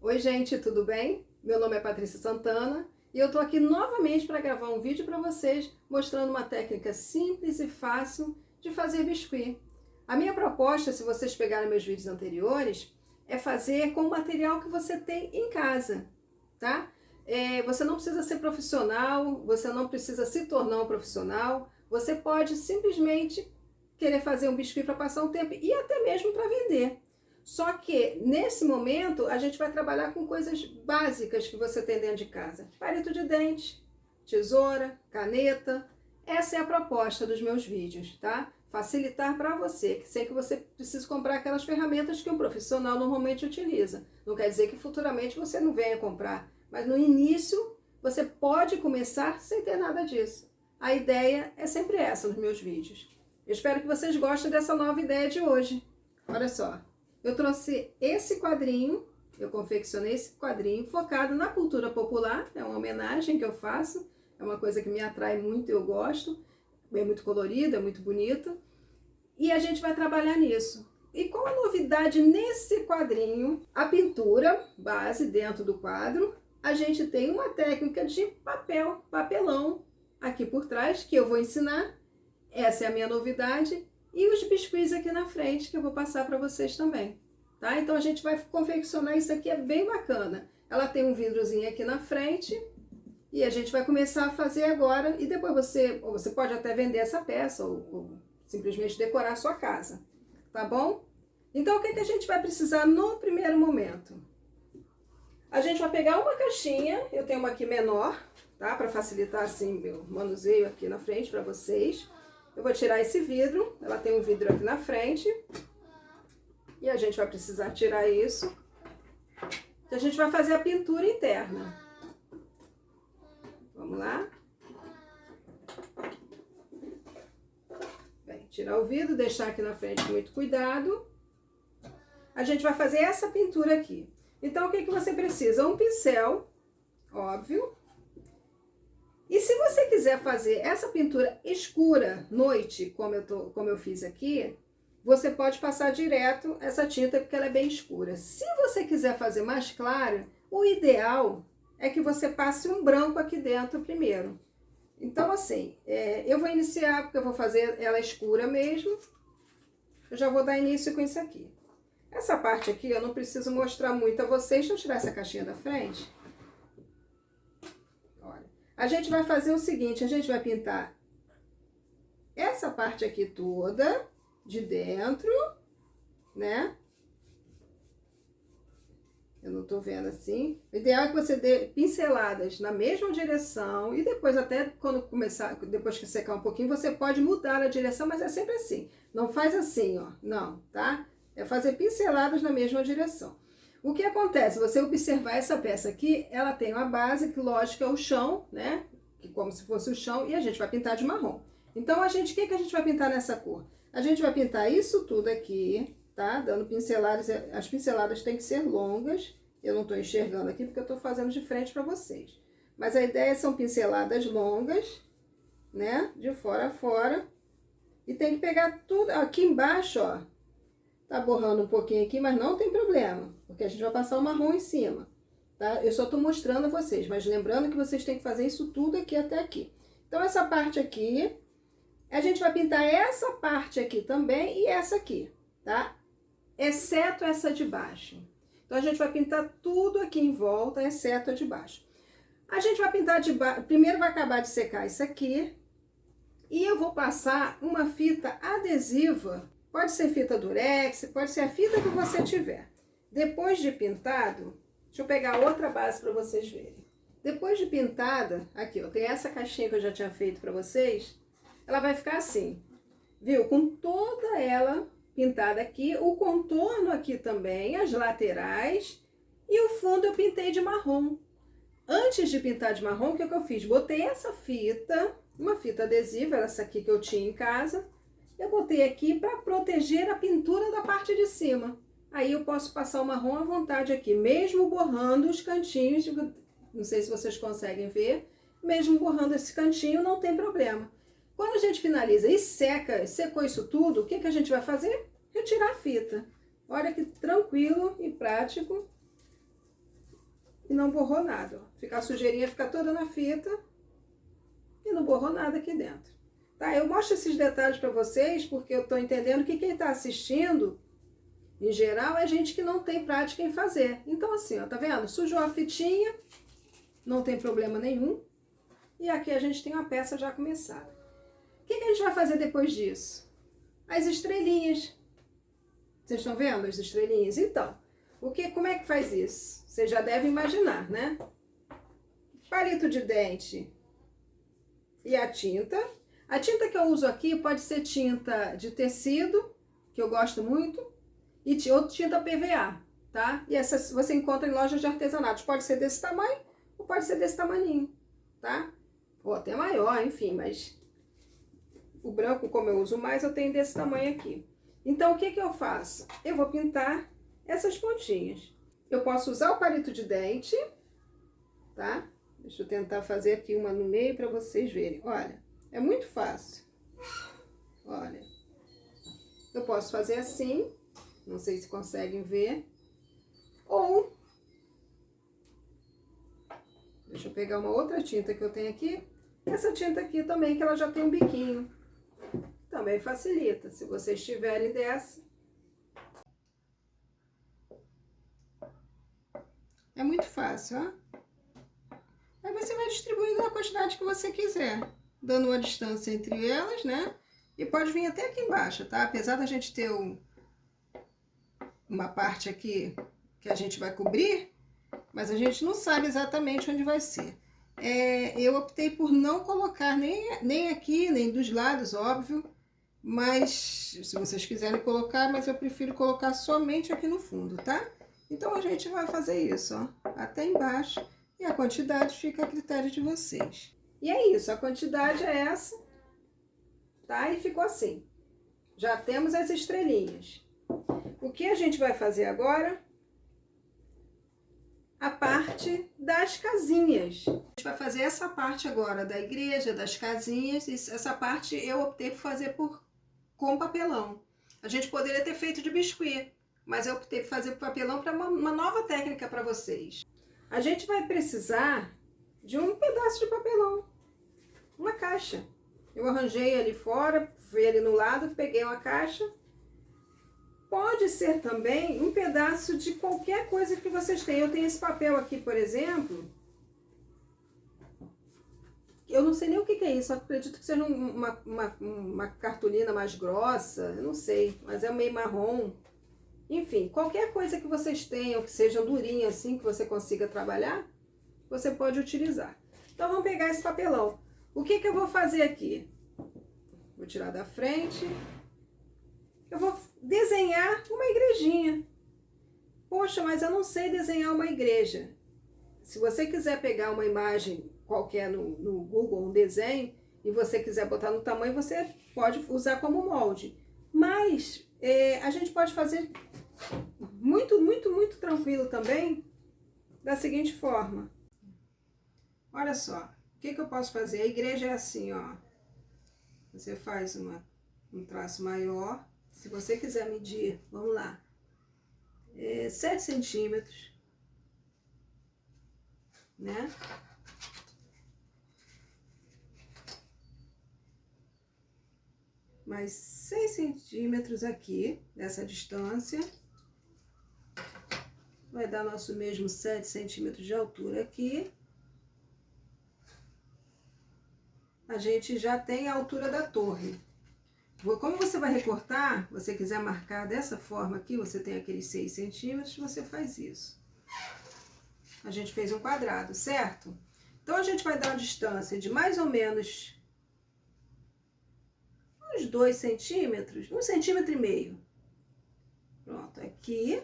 Oi gente, tudo bem? Meu nome é Patrícia Santana e eu tô aqui novamente para gravar um vídeo para vocês mostrando uma técnica simples e fácil de fazer biscuit. A minha proposta, se vocês pegarem meus vídeos anteriores, é fazer com o material que você tem em casa, tá? Você não precisa ser profissional, você não precisa se tornar um profissional, você pode simplesmente querer fazer um biscuit para passar um tempo e até mesmo para vender. Só que, nesse momento, a gente vai trabalhar com coisas básicas que você tem dentro de casa. Palito de dente, tesoura, caneta. Essa é a proposta dos meus vídeos, tá? Facilitar para você, sem que você precise comprar aquelas ferramentas que um profissional normalmente utiliza. Não quer dizer que futuramente você não venha comprar, mas no início você pode começar sem ter nada disso. A ideia é sempre essa nos meus vídeos. Eu espero que vocês gostem dessa nova ideia de hoje. Olha só. Eu trouxe esse quadrinho, eu confeccionei esse quadrinho focado na cultura popular, é uma homenagem que eu faço, é uma coisa que me atrai muito e eu gosto, é muito colorido, é muito bonito, e a gente vai trabalhar nisso. E qual a novidade nesse quadrinho? A pintura base dentro do quadro, a gente tem uma técnica de papelão aqui por trás, que eu vou ensinar, essa é a minha novidade, e os biscuits aqui na frente, que eu vou passar para vocês também, tá? Então a gente vai confeccionar isso aqui, é bem bacana. Ela tem um vidrozinho aqui na frente, e a gente vai começar a fazer agora, e depois você pode até vender essa peça, ou simplesmente decorar a sua casa, tá bom? Então o que a gente vai precisar no primeiro momento? A gente vai pegar uma caixinha, eu tenho uma aqui menor, tá? Para facilitar assim meu manuseio aqui na frente para vocês. Eu vou tirar esse vidro, ela tem um vidro aqui na frente. E a gente vai precisar tirar isso. A gente vai fazer a pintura interna. Vamos lá. Bem, tirar o vidro, deixar aqui na frente com muito cuidado. A gente vai fazer essa pintura aqui. Então, o que você precisa? Um pincel, óbvio. E se você quiser fazer essa pintura escura, noite, como eu fiz aqui, você pode passar direto essa tinta, porque ela é bem escura. Se você quiser fazer mais clara, o ideal é que você passe um branco aqui dentro primeiro. Então, assim, eu vou iniciar, porque eu vou fazer ela escura mesmo. Eu já vou dar início com isso aqui. Essa parte aqui eu não preciso mostrar muito a vocês. Deixa eu tirar essa caixinha da frente. A gente vai fazer o seguinte, a gente vai pintar essa parte aqui toda de dentro, né? Eu não tô vendo assim. O ideal é que você dê pinceladas na mesma direção e depois até quando começar, depois que secar um pouquinho, você pode mudar a direção, mas é sempre assim. Não faz assim, ó, não, tá? É fazer pinceladas na mesma direção. O que acontece? Você observar essa peça aqui, ela tem uma base que, lógico, é o chão, né? Que como se fosse o chão, e a gente vai pintar de marrom. Então, o que a gente vai pintar nessa cor? A gente vai pintar isso tudo aqui, tá? Dando pinceladas, as pinceladas têm que ser longas. Eu não tô enxergando aqui porque eu tô fazendo de frente para vocês. Mas a ideia são pinceladas longas, né? De fora a fora. E tem que pegar tudo aqui embaixo, ó. Tá borrando um pouquinho aqui, mas não tem problema, porque a gente vai passar o marrom em cima, tá? Eu só tô mostrando a vocês, mas lembrando que vocês têm que fazer isso tudo aqui até aqui. Então, essa parte aqui, a gente vai pintar essa parte aqui também e essa aqui, tá? Exceto essa de baixo. Então, a gente vai pintar tudo aqui em volta, exceto a de baixo. A gente vai pintar de baixo, primeiro vai acabar de secar isso aqui, e eu vou passar uma fita adesiva. Pode ser fita durex, pode ser a fita que você tiver. Depois de pintado, deixa eu pegar outra base para vocês verem. Depois de pintada, aqui ó, tem essa caixinha que eu já tinha feito para vocês. Ela vai ficar assim, viu? Com toda ela pintada aqui, o contorno aqui também, as laterais. E o fundo eu pintei de marrom. Antes de pintar de marrom, o que eu fiz? Botei essa fita, uma fita adesiva, essa aqui que eu tinha em casa. Eu botei aqui para proteger a pintura da parte de cima. Aí eu posso passar o marrom à vontade aqui, mesmo borrando os cantinhos, não sei se vocês conseguem ver, mesmo borrando esse cantinho não tem problema. Quando a gente finaliza e secou isso tudo, o que a gente vai fazer? Retirar a fita. Olha que tranquilo e prático. e não borrou nada. Ó. Fica a sujeirinha, fica toda na fita e não borrou nada aqui dentro. Tá? Eu mostro esses detalhes para vocês porque eu tô entendendo que quem está assistindo, em geral, é gente que não tem prática em fazer. Então assim, ó, tá vendo? Sujou a fitinha, não tem problema nenhum. E aqui a gente tem uma peça já começada. O que a gente vai fazer depois disso? As estrelinhas. Vocês estão vendo as estrelinhas? Então, como é que faz isso? Você já deve imaginar, né? Palito de dente e a tinta. A tinta que eu uso aqui pode ser tinta de tecido, que eu gosto muito, e outra tinta PVA, tá? E essas você encontra em lojas de artesanatos. Pode ser desse tamanho ou pode ser desse tamaninho, tá? Ou até maior, enfim, mas o branco, como eu uso mais, eu tenho desse tamanho aqui. Então, o que eu faço? Eu vou pintar essas pontinhas. Eu posso usar o palito de dente, tá? Deixa eu tentar fazer aqui uma no meio para vocês verem. Olha, é muito fácil. Olha, eu posso fazer assim, não sei se conseguem ver. Ou, deixa eu pegar uma outra tinta que eu tenho aqui. Essa tinta aqui também, que ela já tem um biquinho. Também facilita, se vocês tiverem dessa. É muito fácil, ó. Aí você vai distribuindo a quantidade que você quiser, dando uma distância entre elas, né? E pode vir até aqui embaixo, tá? Apesar da gente ter uma parte aqui que a gente vai cobrir, mas a gente não sabe exatamente onde vai ser. Eu optei por não colocar nem aqui, nem dos lados, óbvio. Mas, se vocês quiserem colocar, mas eu prefiro colocar somente aqui no fundo, tá? Então, a gente vai fazer isso, ó, até embaixo. E a quantidade fica a critério de vocês. E é isso, a quantidade é essa, tá? E ficou assim. Já temos as estrelinhas. O que a gente vai fazer agora? A parte das casinhas. A gente vai fazer essa parte agora da igreja, das casinhas. Essa parte eu optei por fazer com papelão. A gente poderia ter feito de biscuit, mas eu optei por fazer por papelão para uma nova técnica para vocês. A gente vai precisar de um pedaço de papelão, uma caixa. Eu arranjei ali fora, fui ali no lado, peguei uma caixa. Pode ser também um pedaço de qualquer coisa que vocês tenham. Eu tenho esse papel aqui, por exemplo. Eu não sei nem o que é isso, eu acredito que seja uma cartolina mais grossa, eu não sei, mas é meio marrom. Enfim, qualquer coisa que vocês tenham, que seja durinha assim, que você consiga trabalhar, você pode utilizar. Então, vamos pegar esse papelão. O que eu vou fazer aqui? Vou tirar da frente. Eu vou desenhar uma igrejinha. Poxa, mas eu não sei desenhar uma igreja. Se você quiser pegar uma imagem qualquer no Google, um desenho, e você quiser botar no tamanho, você pode usar como molde. Mas a gente pode fazer muito, muito, muito tranquilo também, da seguinte forma. Olha só, o que eu posso fazer? A igreja é assim, ó. Você faz um traço maior. Se você quiser medir, vamos lá, 7 centímetros, né? Mais 6 centímetros aqui, dessa distância. Vai dar nosso mesmo 7 centímetros de altura aqui. A gente já tem a altura da torre. Como você vai recortar, você quiser marcar dessa forma aqui, você tem aqueles 6 centímetros, você faz isso. A gente fez um quadrado, certo? Então, a gente vai dar uma distância de mais ou menos uns 2 centímetros, 1,5 centímetros. Pronto, aqui,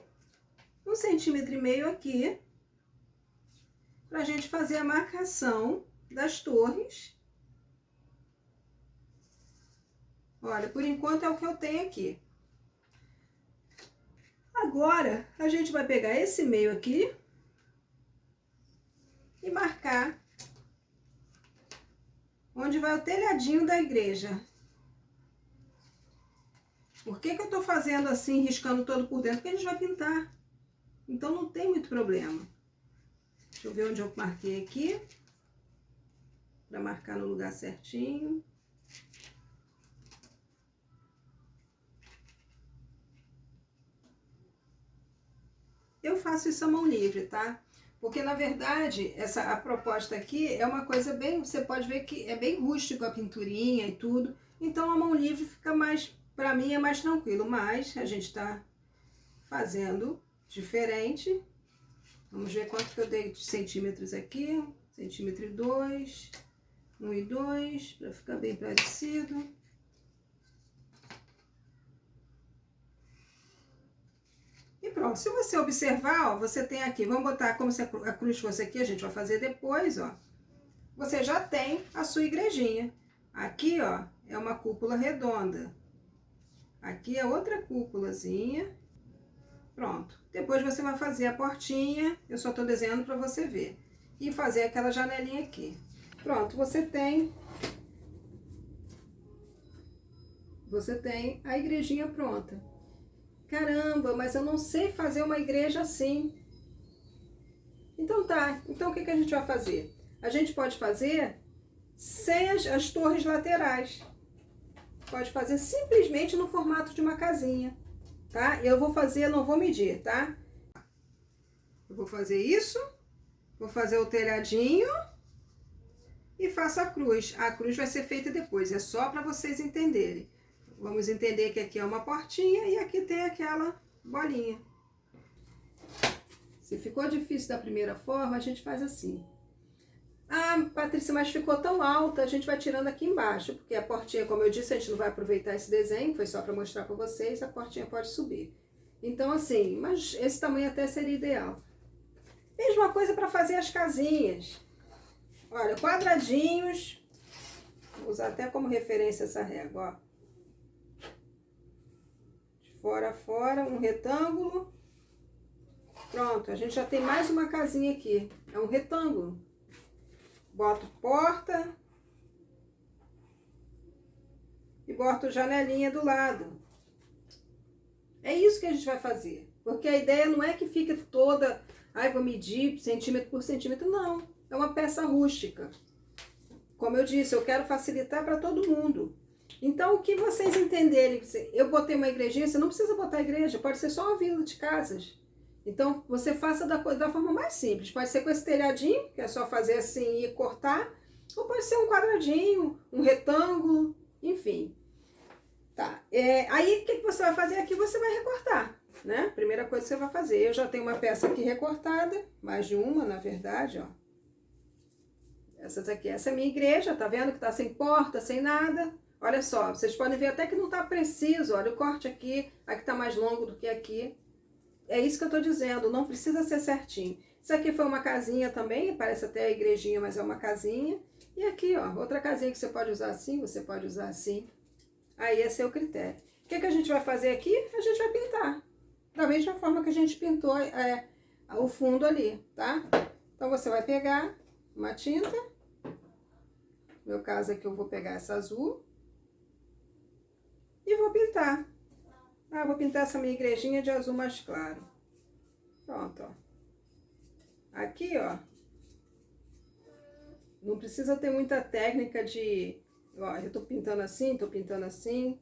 1,5 centímetros aqui, pra gente fazer a marcação das torres. Olha, por enquanto é o que eu tenho aqui. Agora, a gente vai pegar esse meio aqui e marcar onde vai o telhadinho da igreja. Por que eu tô fazendo assim, riscando todo por dentro? Porque a gente vai pintar. Então, não tem muito problema. Deixa eu ver onde eu marquei aqui. Para marcar no lugar certinho. Eu faço isso à mão livre, tá? Porque, na verdade, a proposta aqui é uma coisa bem... Você pode ver que é bem rústico a pinturinha e tudo. Então, a mão livre fica mais... Para mim, é mais tranquilo. Mas a gente tá fazendo diferente. Vamos ver quanto que eu dei de centímetros aqui. 1,2 cm. 1,2 para ficar bem parecido. E pronto, se você observar, ó, você tem aqui, vamos botar como se a cruz fosse aqui, a gente vai fazer depois, ó. Você já tem a sua igrejinha. Aqui, ó, é uma cúpula redonda. Aqui é outra cúpulazinha. Pronto. Depois você vai fazer a portinha, eu só tô desenhando para você ver. E fazer aquela janelinha aqui. Pronto, você tem a igrejinha pronta. Caramba, mas eu não sei fazer uma igreja assim. Então tá, então o que a gente vai fazer? A gente pode fazer sem as torres laterais. Pode fazer simplesmente no formato de uma casinha, tá? Eu vou fazer, não vou medir, tá? Eu vou fazer isso, vou fazer o telhadinho e faço a cruz. A cruz vai ser feita depois, é só para vocês entenderem. Vamos entender que aqui é uma portinha e aqui tem aquela bolinha. Se ficou difícil da primeira forma, a gente faz assim. Ah, Patrícia, mas ficou tão alta, a gente vai tirando aqui embaixo, porque a portinha, como eu disse, a gente não vai aproveitar esse desenho, foi só para mostrar para vocês, a portinha pode subir. Então, assim, mas esse tamanho até seria ideal. Mesma coisa para fazer as casinhas. Olha, quadradinhos, vou usar até como referência essa régua, ó. Fora a fora, um retângulo. Pronto, a gente já tem mais uma casinha aqui. É um retângulo. Boto porta. E boto janelinha do lado. É isso que a gente vai fazer. Porque a ideia não é que fique toda... Ai, vou medir centímetro por centímetro. Não, é uma peça rústica. Como eu disse, eu quero facilitar para todo mundo. Então, o que vocês entenderem, eu botei uma igrejinha, você não precisa botar igreja, pode ser só uma vila de casas. Então, você faça da forma mais simples. Pode ser com esse telhadinho, que é só fazer assim e cortar, ou pode ser um quadradinho, um retângulo, enfim. Tá, aí o que você vai fazer aqui? Você vai recortar, né? Primeira coisa que você vai fazer. Eu já tenho uma peça aqui recortada, mais de uma, na verdade, ó. Essas aqui, essa é a minha igreja, tá vendo que tá sem porta, sem nada. Olha só, vocês podem ver até que não tá preciso, olha o corte aqui tá mais longo do que aqui. É isso que eu tô dizendo, não precisa ser certinho. Isso aqui foi uma casinha também, parece até a igrejinha, mas é uma casinha. E aqui, ó, outra casinha que você pode usar assim, você pode usar assim. Aí é seu critério. O que a gente vai fazer aqui? A gente vai pintar. Da mesma forma que a gente pintou o fundo ali, tá? Então você vai pegar uma tinta. No meu caso aqui eu vou pegar essa azul. E vou pintar. Ah, vou pintar essa minha igrejinha de azul mais claro. Pronto, ó. Aqui, ó. Não precisa ter muita técnica de... Ó, eu tô pintando assim, tô pintando assim.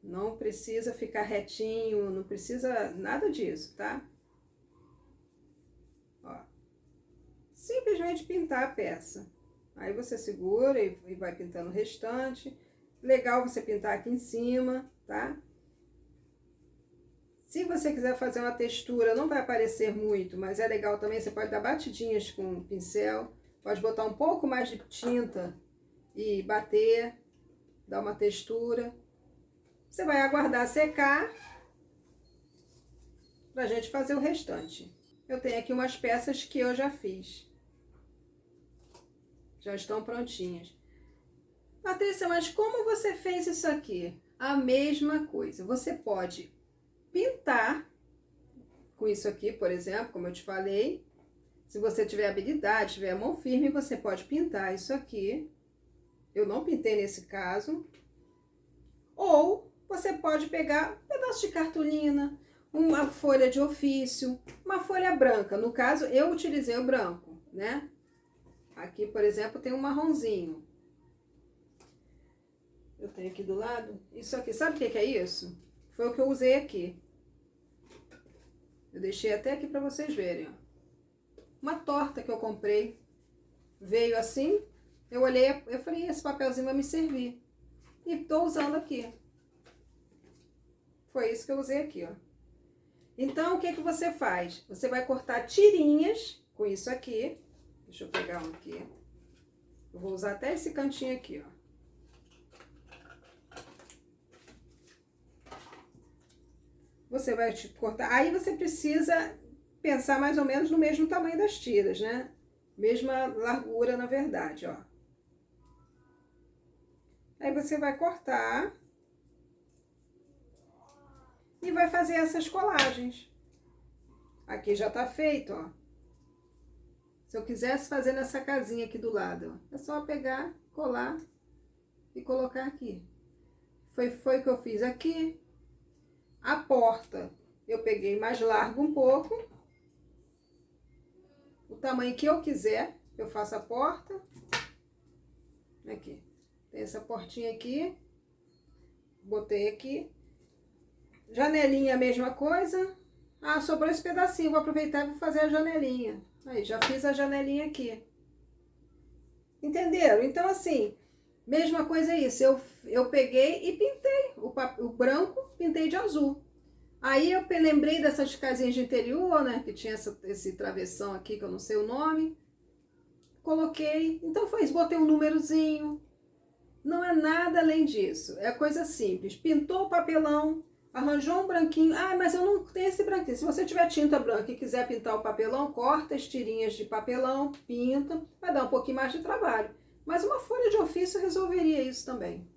Não precisa ficar retinho, não precisa nada disso, tá? Ó. Simplesmente pintar a peça. Aí você segura e vai pintando o restante. Legal você pintar aqui em cima, tá? Se você quiser fazer uma textura, não vai aparecer muito, mas é legal também, você pode dar batidinhas com o pincel. Pode botar um pouco mais de tinta e bater, dar uma textura. Você vai aguardar secar pra gente fazer o restante. Eu tenho aqui umas peças que eu já fiz. Já estão prontinhas. Patrícia, mas como você fez isso aqui? A mesma coisa. Você pode pintar com isso aqui, por exemplo, como eu te falei. Se você tiver habilidade, tiver a mão firme, você pode pintar isso aqui. Eu não pintei nesse caso. Ou você pode pegar um pedaço de cartolina, uma folha de ofício, uma folha branca. No caso, eu utilizei o branco, né? Aqui, por exemplo, tem um marronzinho. Eu tenho aqui do lado. Isso aqui, sabe o que é isso? Foi o que eu usei aqui. Eu deixei até aqui para vocês verem, ó. Uma torta que eu comprei. Veio assim, eu olhei, eu falei, esse papelzinho vai me servir. E tô usando aqui. Foi isso que eu usei aqui, ó. Então, o que que você faz? Você vai cortar tirinhas com isso aqui. Deixa eu pegar um aqui. Eu vou usar até esse cantinho aqui, ó. Você vai cortar. Aí você precisa pensar mais ou menos no mesmo tamanho das tiras, né? Mesma largura, na verdade, ó. Aí você vai cortar e vai fazer essas colagens. Aqui já tá feito, ó. Se eu quisesse fazer nessa casinha aqui do lado, ó, é só pegar, colar e colocar aqui. Foi o que eu fiz aqui. A porta, eu peguei mais largo um pouco. O tamanho que eu quiser, eu faço a porta. Aqui. Tem essa portinha aqui. Botei aqui. Janelinha, a mesma coisa. Ah, sobrou esse pedacinho. Vou aproveitar e vou fazer a janelinha. Aí, já fiz a janelinha aqui. Entenderam? Então, assim, mesma coisa é isso. Eu peguei e pintei o branco, pintei de azul. Aí eu lembrei dessas casinhas de interior, né? Que tinha esse travessão aqui, que eu não sei o nome. Coloquei. Então foi isso. Botei um númerozinho. Não é nada além disso. É coisa simples. Pintou o papelão, arranjou um branquinho. Ah, mas eu não tenho esse branquinho. Se você tiver tinta branca e quiser pintar o papelão, corta as tirinhas de papelão, pinta. Vai dar um pouquinho mais de trabalho. Mas uma folha de ofício resolveria isso também.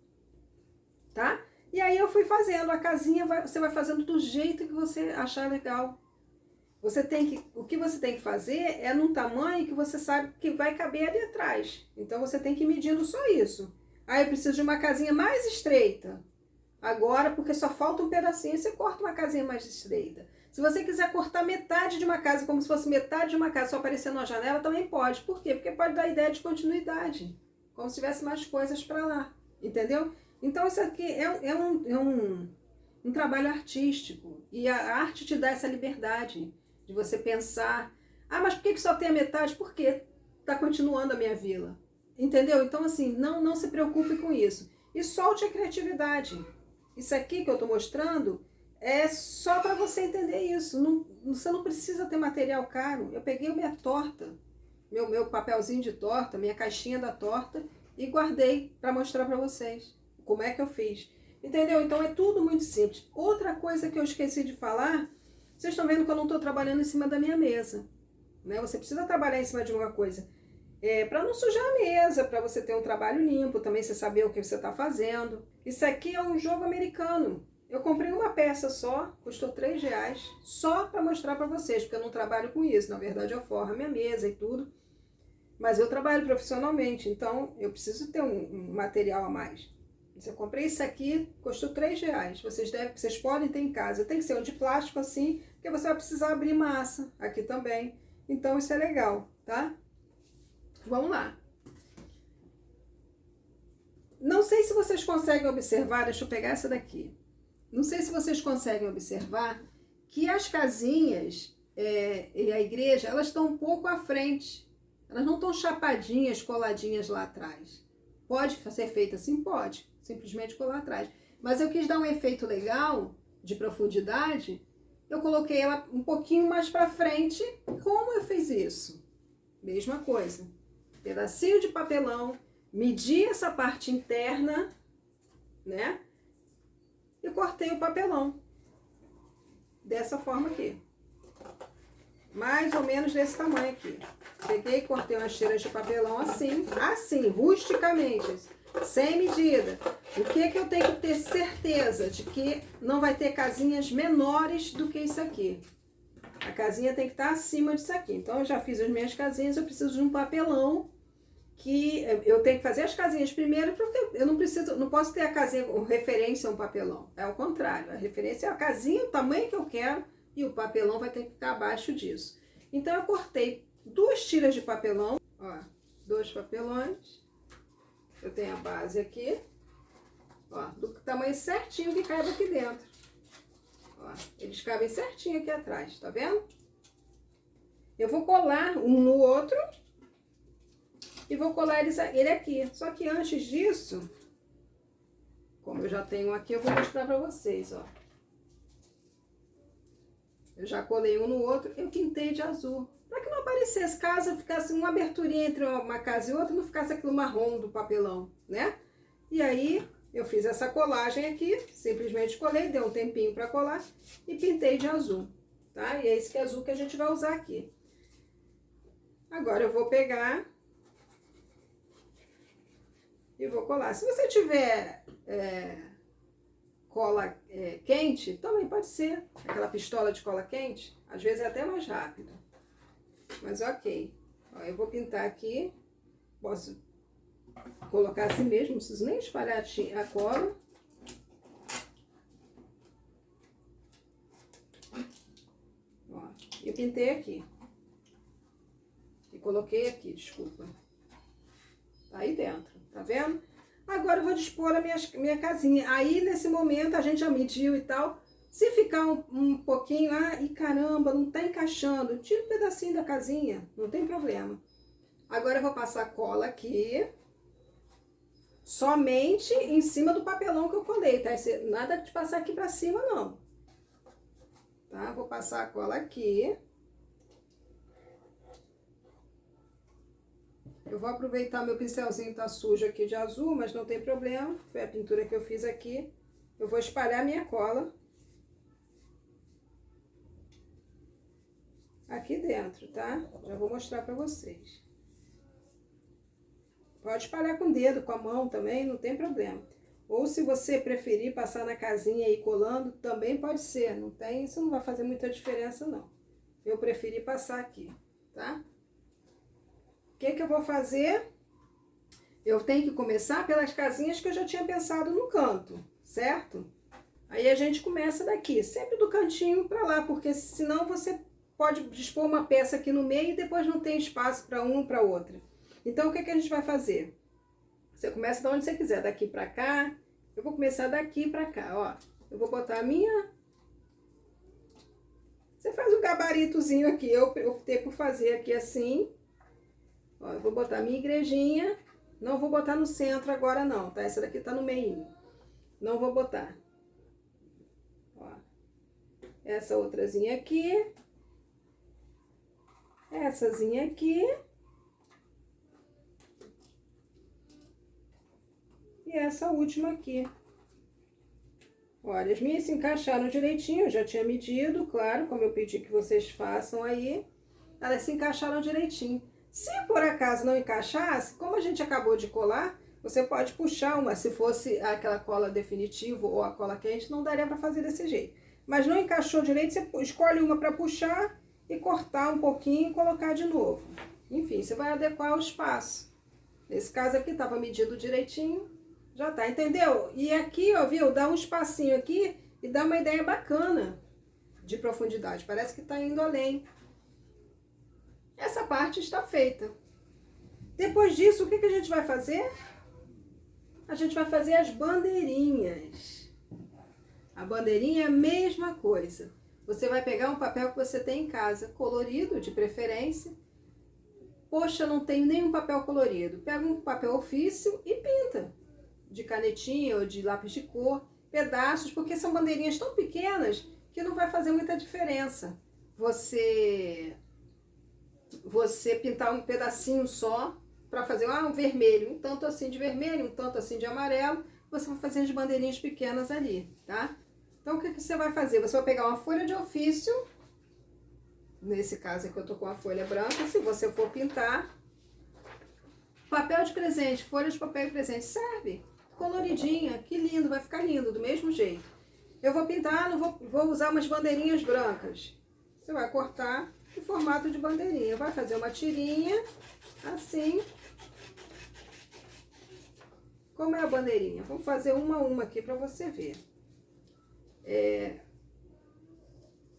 Tá? E aí eu fui fazendo a casinha, você vai fazendo do jeito que você achar legal. O que você tem que fazer é num tamanho que você sabe que vai caber ali atrás. Então você tem que ir medindo só isso. Aí eu preciso de uma casinha mais estreita. Agora, porque só falta um pedacinho, você corta uma casinha mais estreita. Se você quiser cortar metade de uma casa, como se fosse metade de uma casa, só aparecendo na janela, também pode. Por quê? Porque pode dar ideia de continuidade. Como se tivesse mais coisas para lá. Entendeu? Então isso aqui é um trabalho artístico. E a arte te dá essa liberdade de você pensar, ah, mas por que só tem a metade? Porque está continuando a minha vila. Entendeu? Então, assim, não se preocupe com isso. E solte a criatividade. Isso aqui que eu estou mostrando é só para você entender isso. Você não precisa ter material caro. Eu peguei a minha torta, meu papelzinho de torta, minha caixinha da torta e guardei para mostrar para vocês como é que eu fiz. Entendeu? Então é tudo muito simples. Outra coisa que eu esqueci de falar, vocês estão vendo que eu não estou trabalhando em cima da minha mesa. Né? Você precisa trabalhar em cima de uma coisa. Para não sujar a mesa, para você ter um trabalho limpo, também você saber o que você está fazendo. Isso aqui é um jogo americano. Eu comprei uma peça só, custou R$3, só para mostrar para vocês, porque eu não trabalho com isso. Na verdade, eu forro a minha mesa e tudo. Mas eu trabalho profissionalmente, então eu preciso ter um material a mais. Eu comprei isso aqui, custou R$3. Vocês podem ter em casa. Tem que ser um de plástico assim, porque você vai precisar abrir massa aqui também. Então isso é legal, tá? Vamos lá. Não sei se vocês conseguem observar, deixa eu pegar essa daqui. Não sei se vocês conseguem observar que as casinhas e a igreja, elas estão um pouco à frente. Elas não estão chapadinhas, coladinhas lá atrás. Pode ser feito assim? Pode. Simplesmente colar atrás. Mas eu quis dar um efeito legal, de profundidade, eu coloquei ela um pouquinho mais para frente. Como eu fiz isso? Mesma coisa. Pedacinho de papelão, medi essa parte interna, né? E cortei o papelão. Dessa forma aqui. Mais ou menos desse tamanho aqui. Peguei e cortei umas tiras de papelão assim, rusticamente, sem medida. O que que eu tenho que ter certeza? De que não vai ter casinhas menores do que isso aqui. A casinha tem que estar acima disso aqui. Então, eu já fiz as minhas casinhas, eu preciso de um papelão que eu tenho que fazer as casinhas primeiro, porque eu não posso ter a casinha com referência a um papelão. É o contrário, a referência é a casinha, o tamanho que eu quero, e o papelão vai ter que ficar abaixo disso. Então eu cortei 2 tiras de papelão, ó, 2 papelões. Eu tenho a base aqui, ó, do tamanho certinho que cabe aqui dentro. Ó, eles cabem certinho aqui atrás, tá vendo? Eu vou colar um no outro e vou colar ele aqui. Só que antes disso, como eu já tenho aqui, eu vou mostrar pra vocês, ó. Eu já colei um no outro, eu pintei de azul. Pra que não aparecesse, caso ficasse uma aberturinha entre uma casa e outra, não ficasse aquilo marrom do papelão, né? E aí, eu fiz essa colagem aqui, simplesmente colei, dei um tempinho pra colar e pintei de azul, tá? E é esse azul que a gente vai usar aqui. Agora eu vou pegar e vou colar. Se você tiver cola quente, também pode ser. Aquela pistola de cola quente, às vezes é até mais rápido. Mas ok. Ó, eu vou pintar aqui. Posso colocar assim mesmo, não preciso nem espalhar a cola. Ó, eu pintei aqui. E coloquei aqui, desculpa. Tá aí dentro, tá vendo? Agora eu vou dispor a minha casinha. Aí, nesse momento, a gente já mediu e tal. Se ficar um pouquinho, e caramba, não tá encaixando, tira um pedacinho da casinha, não tem problema. Agora eu vou passar cola aqui, somente em cima do papelão que eu colei, tá? Nada de passar aqui pra cima, não. Tá? Vou passar a cola aqui. Eu vou aproveitar, meu pincelzinho tá sujo aqui de azul, mas não tem problema. Foi a pintura que eu fiz aqui. Eu vou espalhar a minha cola aqui dentro, tá? Já vou mostrar pra vocês. Pode espalhar com o dedo, com a mão também, não tem problema. Ou se você preferir passar na casinha e ir colando, também pode ser. Não tem, isso não vai fazer muita diferença, não. Eu preferi passar aqui, tá? O que eu vou fazer? Eu tenho que começar pelas casinhas que eu já tinha pensado no canto, certo? Aí a gente começa daqui, sempre do cantinho pra lá, porque senão você pode dispor uma peça aqui no meio e depois não tem espaço para uma e para outra. Então, o que a gente vai fazer? Você começa de onde você quiser, daqui pra cá. Eu vou começar daqui pra cá, ó. Eu vou botar a minha... Você faz um gabaritozinho aqui, eu optei por fazer aqui assim. Ó, eu vou botar a minha igrejinha. Não vou botar no centro agora não, tá? Essa daqui tá no meio. Não vou botar. Ó. Essa outrazinha aqui.Essazinha aqui. E essa última aqui. Olha, as minhas se encaixaram direitinho, eu já tinha medido, claro, como eu pedi que vocês façam aí. Elas se encaixaram direitinho. Se por acaso não encaixasse, como a gente acabou de colar, você pode puxar uma. Se fosse aquela cola definitiva ou a cola quente, não daria para fazer desse jeito. Mas não encaixou direito, você escolhe uma para puxar e cortar um pouquinho e colocar de novo. Enfim, você vai adequar o espaço. Nesse caso aqui estava medido direitinho, já tá, entendeu? E aqui, ó, viu, dá um espacinho aqui e dá uma ideia bacana de profundidade. Parece que tá indo além. Essa parte está feita. Depois disso, o que a gente vai fazer? A gente vai fazer as bandeirinhas. A bandeirinha é a mesma coisa. Você vai pegar um papel que você tem em casa, colorido de preferência. Poxa, não tem nenhum papel colorido. Pega um papel ofício e pinta. De canetinha ou de lápis de cor, pedaços, porque são bandeirinhas tão pequenas que não vai fazer muita diferença. Você pintar um pedacinho só para fazer um vermelho, um tanto assim de vermelho, um tanto assim de amarelo, você vai fazer as bandeirinhas pequenas ali, tá? Então, o que você vai fazer? Você vai pegar uma folha de ofício, nesse caso aqui eu tô com a folha branca, se você for pintar, papel de presente, folha de papel de presente, serve? Coloridinha, que lindo, vai ficar lindo, do mesmo jeito. Eu vou pintar, vou usar umas bandeirinhas brancas. Você vai cortar em formato de bandeirinha. Vai fazer uma tirinha, assim. Como é a bandeirinha? Vamos fazer uma a uma aqui para você ver.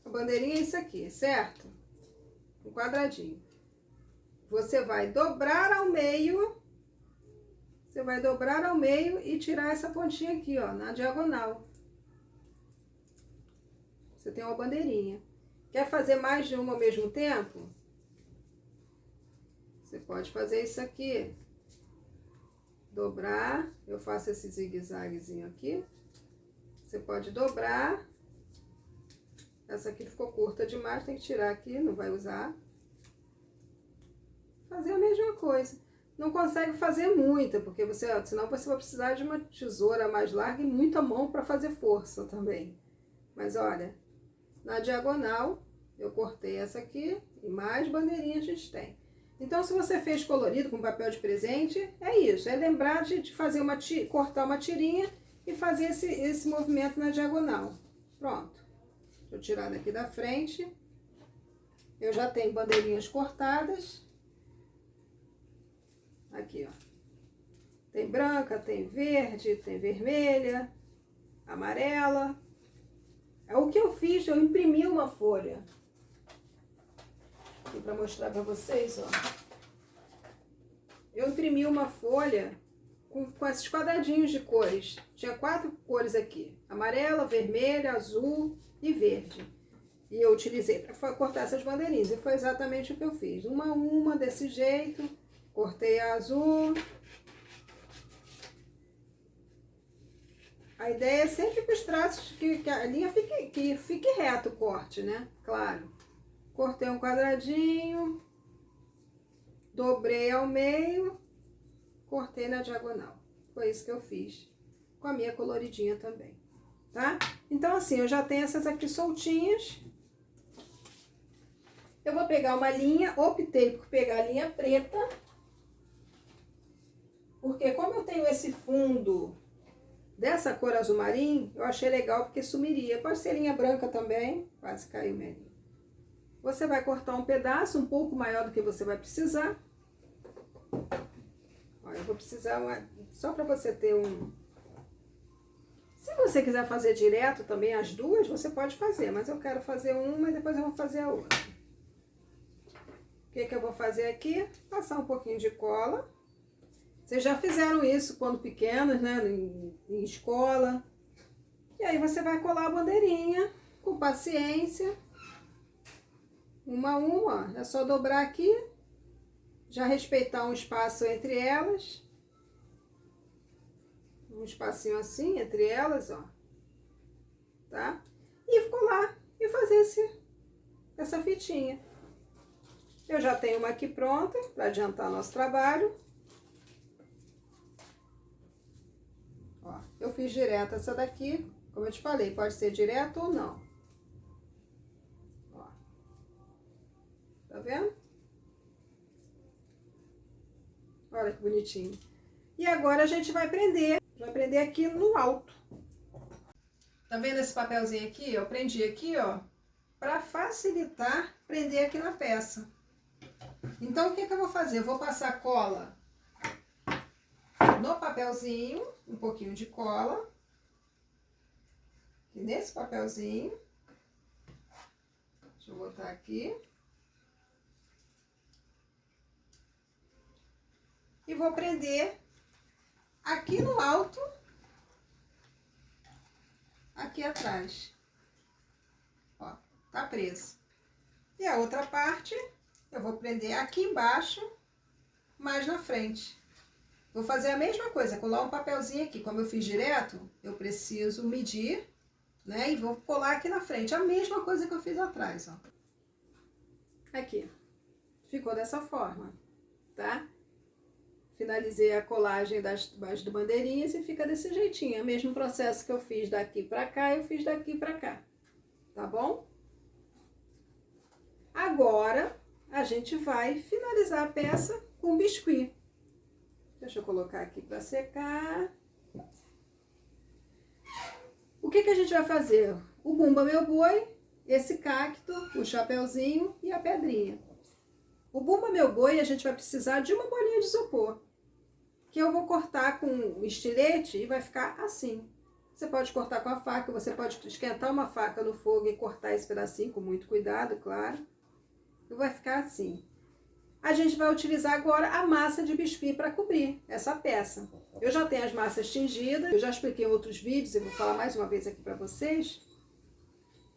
A bandeirinha é isso aqui, certo? Um quadradinho. Você vai dobrar ao meio. Você vai dobrar ao meio e tirar essa pontinha aqui, ó, na diagonal. Você tem uma bandeirinha. Quer fazer mais de uma ao mesmo tempo? Você pode fazer isso aqui. Dobrar. Eu faço esse zigue-zaguezinho aqui. Você pode dobrar. Essa aqui ficou curta demais, tem que tirar aqui, não vai usar. Fazer a mesma coisa. Não consegue fazer muita, porque senão você vai precisar de uma tesoura mais larga e muita mão para fazer força também. Mas olha, na diagonal eu cortei essa aqui e mais bandeirinhas a gente tem. Então, se você fez colorido com papel de presente, é isso. É lembrar de fazer cortar uma tirinha e fazer esse movimento na diagonal. Pronto. Deixa eu tirar daqui da frente. Eu já tenho bandeirinhas cortadas. Aqui, ó. Tem branca, tem verde, tem vermelha, amarela. O que eu fiz, eu imprimi uma folha. Aqui para mostrar para vocês, ó. Eu imprimi uma folha com esses quadradinhos de cores. Tinha 4 cores aqui: amarela, vermelha, azul e verde. E eu utilizei para cortar essas bandeirinhas. E foi exatamente o que eu fiz. Uma a uma, desse jeito. Cortei a azul. A ideia é sempre que os traços, que a linha fique reto o corte, né? Claro. Cortei um quadradinho. Dobrei ao meio. Cortei na diagonal. Foi isso que eu fiz. Com a minha coloridinha também. Tá? Então, assim, eu já tenho essas aqui soltinhas. Eu vou pegar uma linha. Optei por pegar a linha preta. Porque como eu tenho esse fundo dessa cor azul marinho, eu achei legal porque sumiria. Pode ser linha branca também. Quase caiu minha linha. Você vai cortar um pedaço um pouco maior do que você vai precisar. Ó, eu vou precisar só para você ter um... Se você quiser fazer direto também as duas, você pode fazer. Mas eu quero fazer uma e depois eu vou fazer a outra. O que eu vou fazer aqui? Passar um pouquinho de cola. Vocês já fizeram isso quando pequenos, né? Em escola. E aí você vai colar a bandeirinha com paciência. Uma a uma, ó. É só dobrar aqui. Já respeitar um espaço entre elas. Um espacinho assim entre elas, ó. Tá? E colar e fazer essa fitinha. Eu já tenho uma aqui pronta para adiantar nosso trabalho. Ó, eu fiz direto essa daqui, como eu te falei, pode ser direto ou não. Ó. Tá vendo? Olha que bonitinho. E agora a gente vai prender aqui no alto. Tá vendo esse papelzinho aqui? Eu prendi aqui, ó, para facilitar prender aqui na peça. Então, o que eu vou fazer? Eu vou passar cola no papelzinho, um pouquinho de cola, aqui nesse papelzinho. Deixa eu botar aqui. E vou prender aqui no alto, aqui atrás. Ó, tá preso. E a outra parte eu vou prender aqui embaixo, mais na frente. Vou fazer a mesma coisa, colar um papelzinho aqui. Como eu fiz direto, eu preciso medir, né? E vou colar aqui na frente. A mesma coisa que eu fiz atrás, ó. Aqui. Ficou dessa forma, tá? Finalizei a colagem das bandeirinhas e fica desse jeitinho. É o mesmo processo que eu fiz daqui pra cá, eu fiz daqui pra cá. Tá bom? Agora, a gente vai finalizar a peça com biscuit. Deixa eu colocar aqui para secar. O que a gente vai fazer? O Bumba Meu Boi, esse cacto, o chapeuzinho e a pedrinha. O Bumba Meu Boi, a gente vai precisar de uma bolinha de isopor, que eu vou cortar com o estilete e vai ficar assim. Você pode cortar com a faca, você pode esquentar uma faca no fogo e cortar esse pedacinho com muito cuidado, claro. E vai ficar assim. A gente vai utilizar agora a massa de biscuit para cobrir essa peça. Eu já tenho as massas tingidas, eu já expliquei em outros vídeos, eu vou falar mais uma vez aqui para vocês.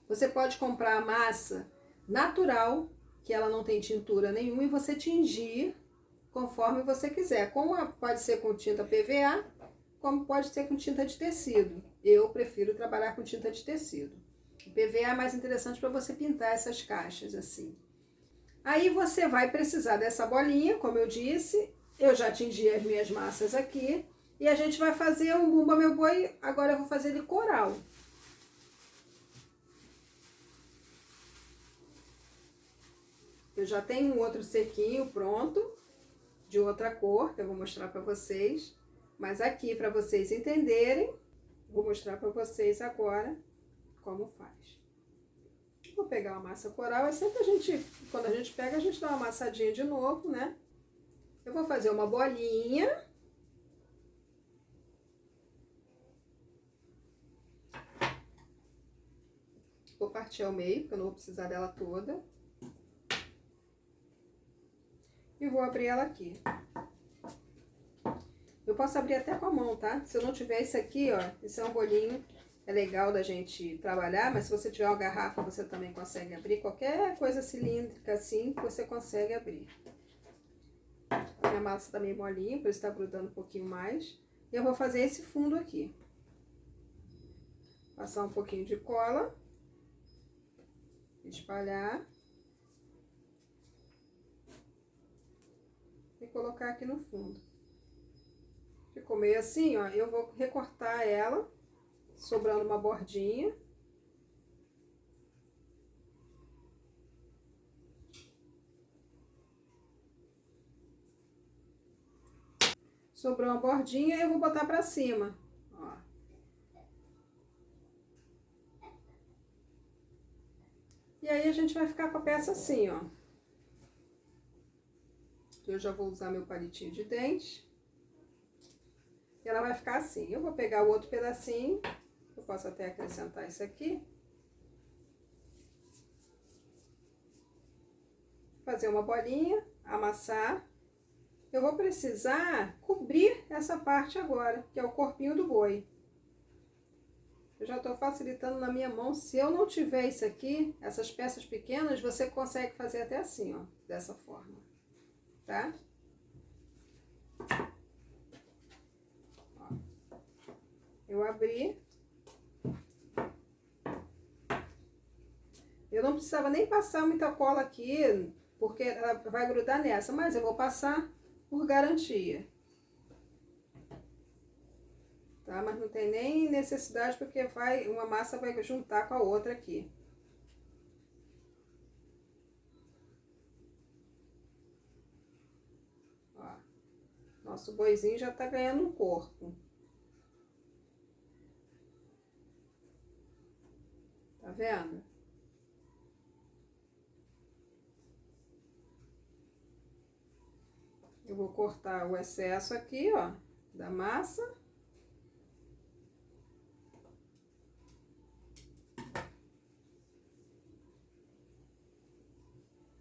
Você pode comprar a massa natural, que ela não tem tintura nenhuma, e você tingir conforme você quiser. Como pode ser com tinta PVA, como pode ser com tinta de tecido. Eu prefiro trabalhar com tinta de tecido. O PVA é mais interessante para você pintar essas caixas assim. Aí você vai precisar dessa bolinha, como eu disse. Eu já tingi as minhas massas aqui. E a gente vai fazer um Bumba Meu Boi, agora eu vou fazer ele coral. Eu já tenho um outro sequinho pronto, de outra cor, que eu vou mostrar para vocês. Mas aqui, para vocês entenderem, vou mostrar para vocês agora como faz. Vou pegar uma massa coral, é sempre quando a gente pega, a gente dá uma amassadinha de novo, né? Eu vou fazer uma bolinha. Vou partir ao meio, porque eu não vou precisar dela toda. E vou abrir ela aqui. Eu posso abrir até com a mão, tá? Se eu não tiver esse aqui, ó, esse é um bolinho, é legal da gente trabalhar, mas se você tiver uma garrafa, você também consegue abrir. Qualquer coisa cilíndrica assim, você consegue abrir. A minha massa tá meio molinha, por isso tá grudando um pouquinho mais. E eu vou fazer esse fundo aqui. Passar um pouquinho de cola. Espalhar. E colocar aqui no fundo. Ficou meio assim, ó, eu vou recortar ela, sobrando uma bordinha. Sobrou uma bordinha e eu vou botar pra cima, ó. E aí a gente vai ficar com a peça assim, ó. Eu já vou usar meu palitinho de dente. E ela vai ficar assim. Eu vou pegar o outro pedacinho. Eu posso até acrescentar isso aqui. Fazer uma bolinha, amassar. Eu vou precisar cobrir essa parte agora, que é o corpinho do boi. Eu já tô facilitando na minha mão. Se eu não tiver isso aqui, essas peças pequenas, você consegue fazer até assim, ó. Dessa forma. Tá? Eu abri. Eu não precisava nem passar muita cola aqui, porque ela vai grudar nessa, mas eu vou passar por garantia. Tá? Mas não tem nem necessidade, porque uma massa vai juntar com a outra aqui. Ó, nosso boizinho já tá ganhando um corpo. Tá vendo? Eu vou cortar o excesso aqui, ó, da massa.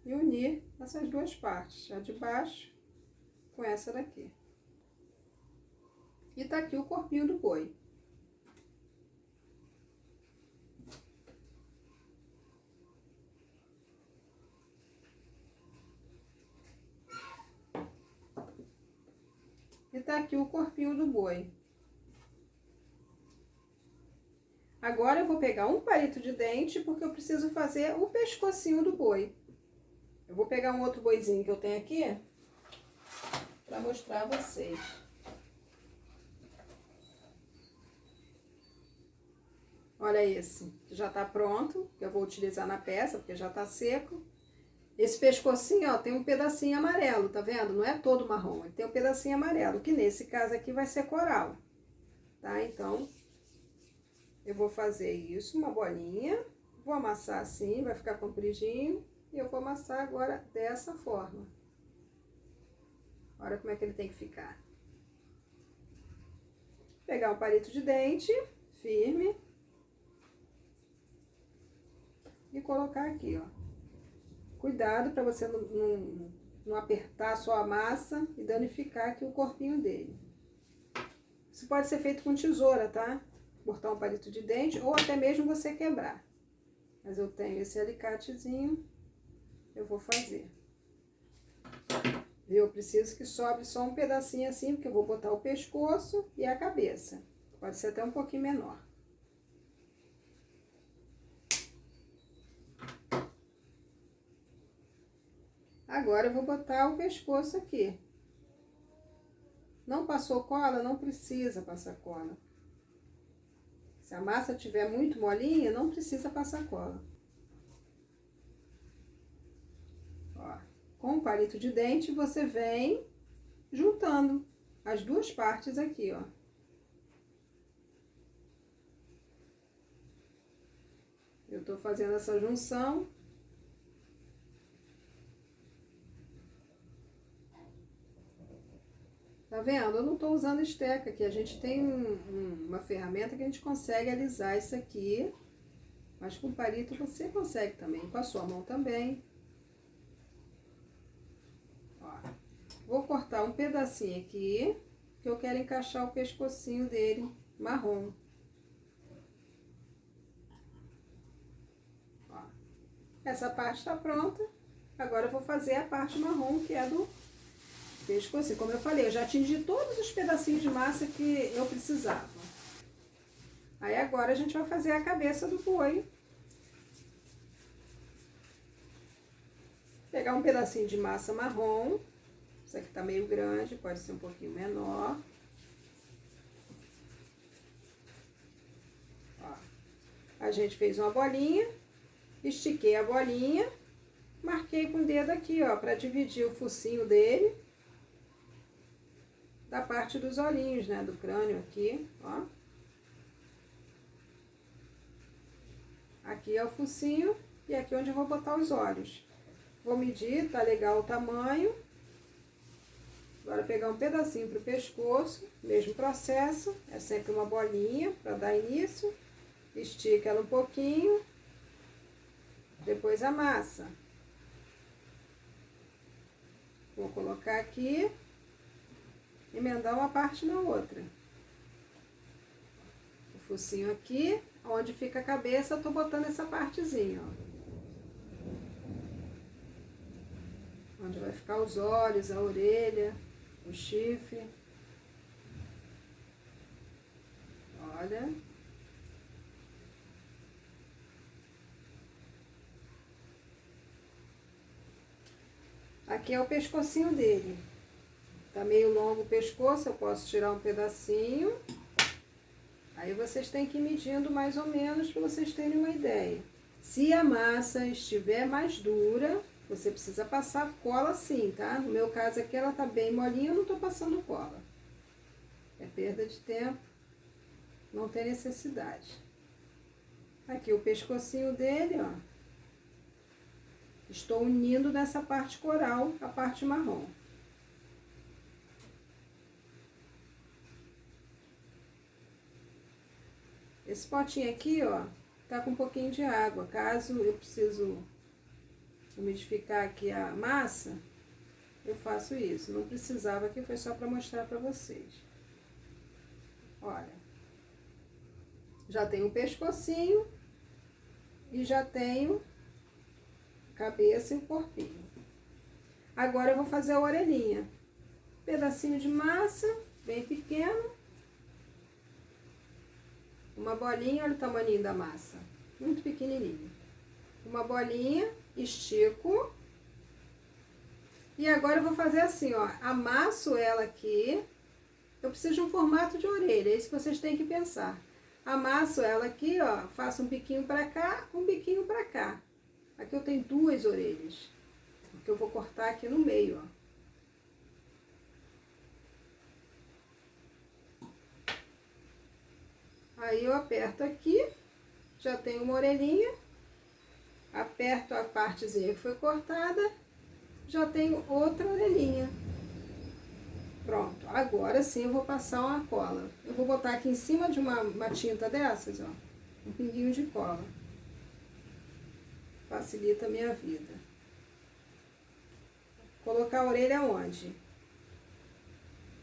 E unir essas duas partes, a de baixo com essa daqui. E tá aqui o corpinho do boi. E tá aqui o corpinho do boi. Agora eu vou pegar um palito de dente, porque eu preciso fazer o pescocinho do boi. Eu vou pegar um outro boizinho que eu tenho aqui, para mostrar a vocês. Olha esse, que já tá pronto, que eu vou utilizar na peça, porque já tá seco. Esse pescocinho, ó, tem um pedacinho amarelo, tá vendo? Não é todo marrom, ele tem um pedacinho amarelo, que nesse caso aqui vai ser coral, tá? Então, eu vou fazer isso, uma bolinha, vou amassar assim, vai ficar compridinho, e eu vou amassar agora dessa forma. Olha como é que ele tem que ficar. Pegar um palito de dente firme e colocar aqui, ó. Cuidado para você não apertar só a massa e danificar aqui o corpinho dele. Isso pode ser feito com tesoura, tá? Cortar um palito de dente ou até mesmo você quebrar. Mas eu tenho esse alicatezinho, eu vou fazer. Eu preciso que sobre só um pedacinho assim, porque eu vou botar o pescoço e a cabeça. Pode ser até um pouquinho menor. Agora eu vou botar o pescoço aqui. Não passou cola, não precisa passar cola. Se a massa estiver muito molinha, não precisa passar cola. Ó, com o palito de dente, você vem juntando as duas partes aqui, ó. Eu tô fazendo essa junção. Tá vendo? Eu não tô usando esteca aqui. A gente tem uma ferramenta que a gente consegue alisar isso aqui. Mas com palito você consegue também. Com a sua mão também. Ó. Vou cortar um pedacinho aqui, que eu quero encaixar o pescocinho dele marrom. Ó. Essa parte tá pronta. Agora eu vou fazer a parte marrom, que é do pescocinho. Como eu falei, eu já atingi todos os pedacinhos de massa que eu precisava. Aí agora a gente vai fazer a cabeça do boi. Pegar um pedacinho de massa marrom. Isso aqui tá meio grande, pode ser um pouquinho menor. Ó. A gente fez uma bolinha, estiquei a bolinha, marquei com o dedo aqui, ó, pra dividir o focinho dele da parte dos olhinhos, né, do crânio aqui, ó. Aqui é o focinho e aqui é onde eu vou botar os olhos. Vou medir, tá legal o tamanho. Agora pegar um pedacinho pro pescoço, mesmo processo, é sempre uma bolinha para dar início. Estica ela um pouquinho, depois amassa. Vou colocar aqui, emendar uma parte na outra. O focinho aqui, onde fica a cabeça, eu tô botando essa partezinha, ó. Onde vai ficar os olhos, a orelha, o chifre. Olha. Aqui é o pescocinho dele. Tá meio longo o pescoço, eu posso tirar um pedacinho. Aí vocês têm que ir medindo mais ou menos para vocês terem uma ideia. Se a massa estiver mais dura, você precisa passar cola sim, tá? No meu caso aqui ela tá bem molinha, eu não tô passando cola. É perda de tempo, não tem necessidade. Aqui o pescocinho dele, ó. Estou unindo nessa parte coral a parte marrom. Esse potinho aqui, ó, tá com um pouquinho de água. Caso eu preciso umidificar aqui a massa, eu faço isso. Não precisava aqui, foi só para mostrar para vocês. Olha, já tenho o pescocinho e já tenho a cabeça e o corpinho. Agora eu vou fazer a orelhinha. Pedacinho de massa, bem pequeno. Uma bolinha, olha o tamanho da massa, muito pequenininho. Uma bolinha, estico. E agora eu vou fazer assim, ó, amasso ela aqui. Eu preciso de um formato de orelha, é isso que vocês têm que pensar. Amasso ela aqui, ó, faço um biquinho pra cá, um biquinho pra cá. Aqui eu tenho duas orelhas, porque eu vou cortar aqui no meio, ó. Aí eu aperto aqui, já tenho uma orelhinha, aperto a partezinha que foi cortada, já tenho outra orelhinha. Pronto, Agora sim eu vou passar uma cola. Eu vou botar aqui em cima de uma tinta dessas, ó, um pinguinho de cola. Facilita a minha vida. Colocar a orelha onde?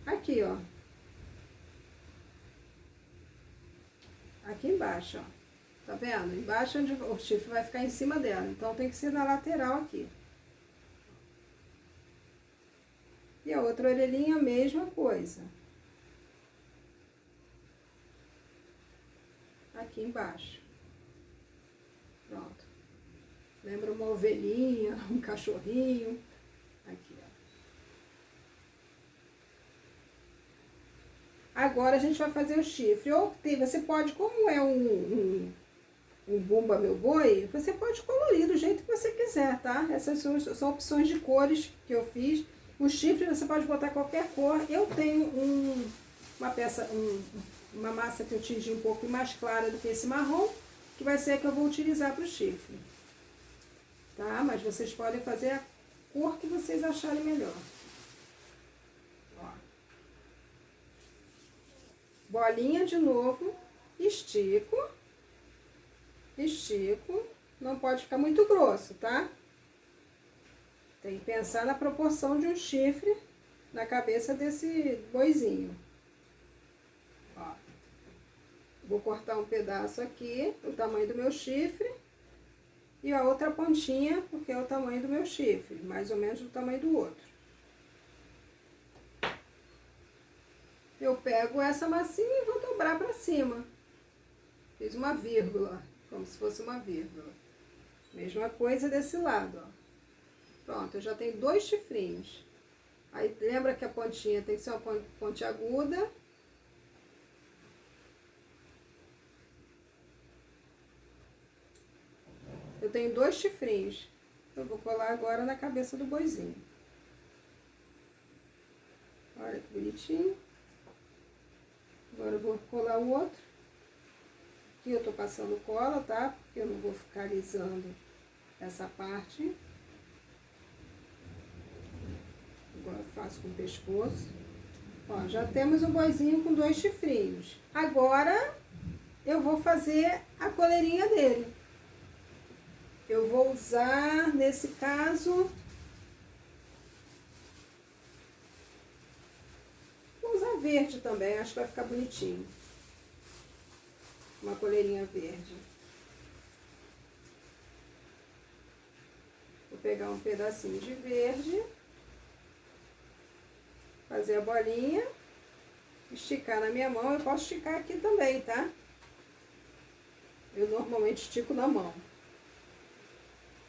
Aqui, ó. Aqui embaixo, ó. Tá vendo? Embaixo onde o chifre vai ficar em cima dela. Então tem que ser na lateral aqui. E a outra orelhinha, a mesma coisa. Aqui embaixo. Pronto. Lembra uma ovelhinha, um cachorrinho. Aqui, ó. Agora a gente vai fazer o chifre. Ou você pode, como é um Bumba Meu Boi, você pode colorir do jeito que você quiser, tá? Essas são opções de cores que eu fiz. O chifre você pode botar qualquer cor. Eu tenho uma peça, uma massa que eu tingi um pouco mais clara do que esse marrom, que vai ser a que eu vou utilizar para o chifre. Tá? Mas vocês podem fazer a cor que vocês acharem melhor. Ó. Bolinha de novo, estico, não pode ficar muito grosso, tá? Tem que pensar na proporção de um chifre na cabeça desse boizinho. Ó. Vou cortar um pedaço aqui, o tamanho do meu chifre, e a outra pontinha, porque é o tamanho do meu chifre, mais ou menos o tamanho do outro. Eu pego essa massinha e vou dobrar pra cima. Fiz uma vírgula, como se fosse uma vírgula. Mesma coisa desse lado, ó. Pronto, eu já tenho 2 chifrinhos. Aí, lembra que a pontinha tem que ser uma ponte aguda. Eu tenho 2 chifrinhos. Eu vou colar agora na cabeça do boizinho. Olha que bonitinho. Agora eu vou colar o outro. Aqui eu tô passando cola, tá? Porque eu não vou ficar alisando essa parte. Agora eu faço com o pescoço. Ó, já temos o boizinho com 2 chifrinhos. Agora eu vou fazer a coleirinha dele. Eu vou usar, nesse caso, vou usar verde também, acho que vai ficar bonitinho. Uma coleirinha verde. Vou pegar um pedacinho de verde, fazer a bolinha, esticar na minha mão. Eu posso esticar aqui também, tá? Eu normalmente estico na mão,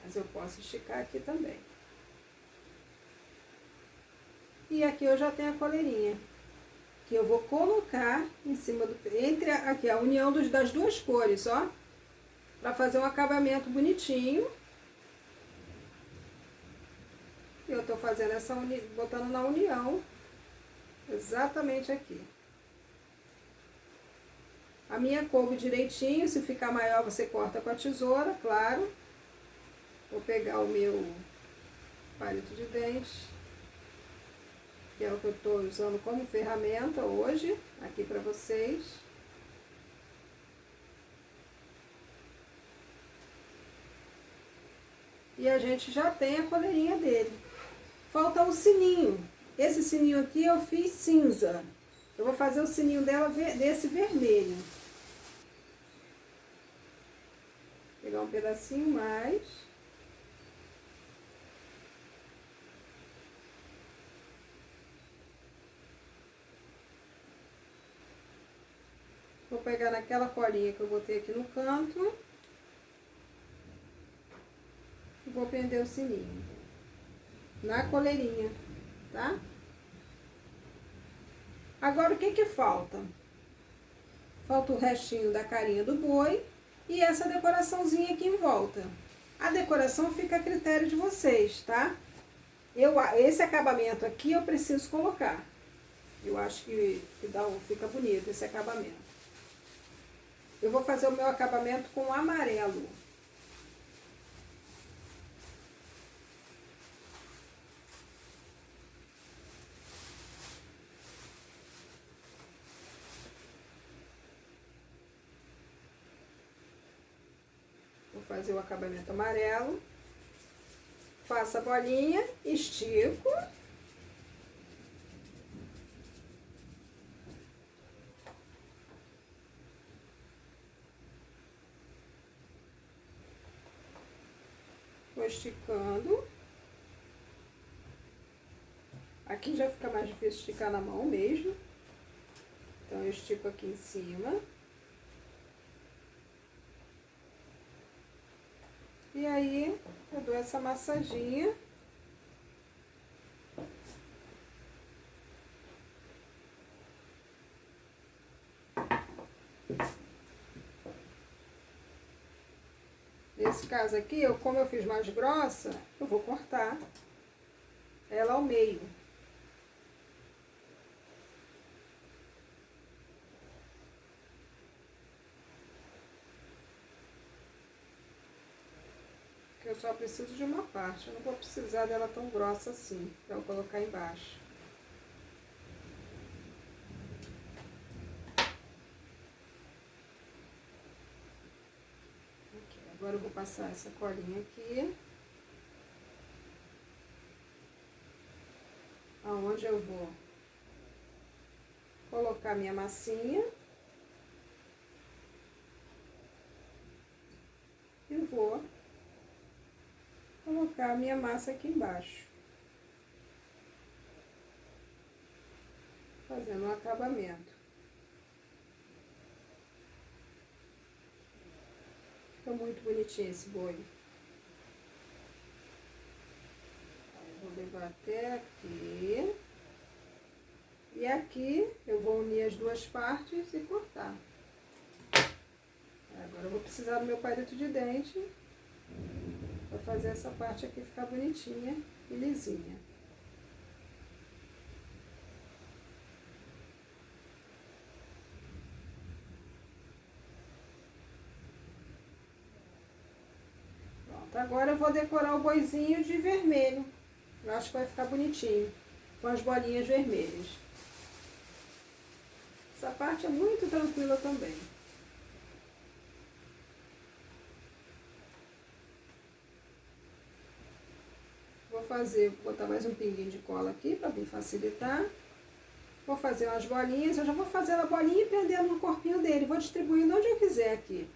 mas eu posso esticar aqui também. E aqui eu já tenho a coleirinha, que eu vou colocar em cima do... aqui, a união das 2 cores, ó. Pra fazer um acabamento bonitinho. Eu tô fazendo essa botando na união. Exatamente aqui. A minha coube direitinho, se ficar maior você corta com a tesoura, claro. Vou pegar o meu palito de dente, que é o que eu tô usando como ferramenta hoje, aqui pra vocês. E a gente já tem a coleirinha dele. Falta o sininho. Esse sininho aqui eu fiz cinza. Eu vou fazer o sininho dela desse vermelho. Vou pegar um pedacinho mais. Vou pegar naquela colinha que eu botei aqui no canto. E vou prender o sininho na coleirinha, tá? Agora, o que que falta? Falta o restinho da carinha do boi e essa decoraçãozinha aqui em volta. A decoração fica a critério de vocês, tá? Esse acabamento aqui eu preciso colocar. Eu acho que fica bonito esse acabamento. Eu vou fazer o meu acabamento com amarelo. fazer o acabamento amarelo. Faço a bolinha, estico. Vou esticando. Aqui já fica mais difícil esticar na mão mesmo. Então, eu estico aqui em cima. E aí, eu dou essa massadinha. Nesse caso aqui, como eu fiz mais grossa, eu vou cortar ela ao meio. Eu só preciso de uma parte, eu não vou precisar dela tão grossa assim, para eu colocar embaixo. Aqui, agora eu vou passar essa colinha aqui. Aonde eu vou colocar minha massinha. E vou colocar a minha massa aqui embaixo, fazendo um acabamento. Fica muito bonitinho esse boi. Eu vou levar até aqui. E aqui eu vou unir as duas partes e cortar. Agora eu vou precisar do meu palito de dente para fazer essa parte aqui ficar bonitinha e lisinha. Pronto, agora eu vou decorar o boizinho de vermelho. Eu acho que vai ficar bonitinho, com as bolinhas vermelhas. Essa parte é muito tranquila também. Vou botar mais um pinguinho de cola aqui para me facilitar. Vou fazer umas bolinhas, eu já vou fazendo a bolinha e prendendo no corpinho dele. Vou distribuindo onde eu quiser aqui.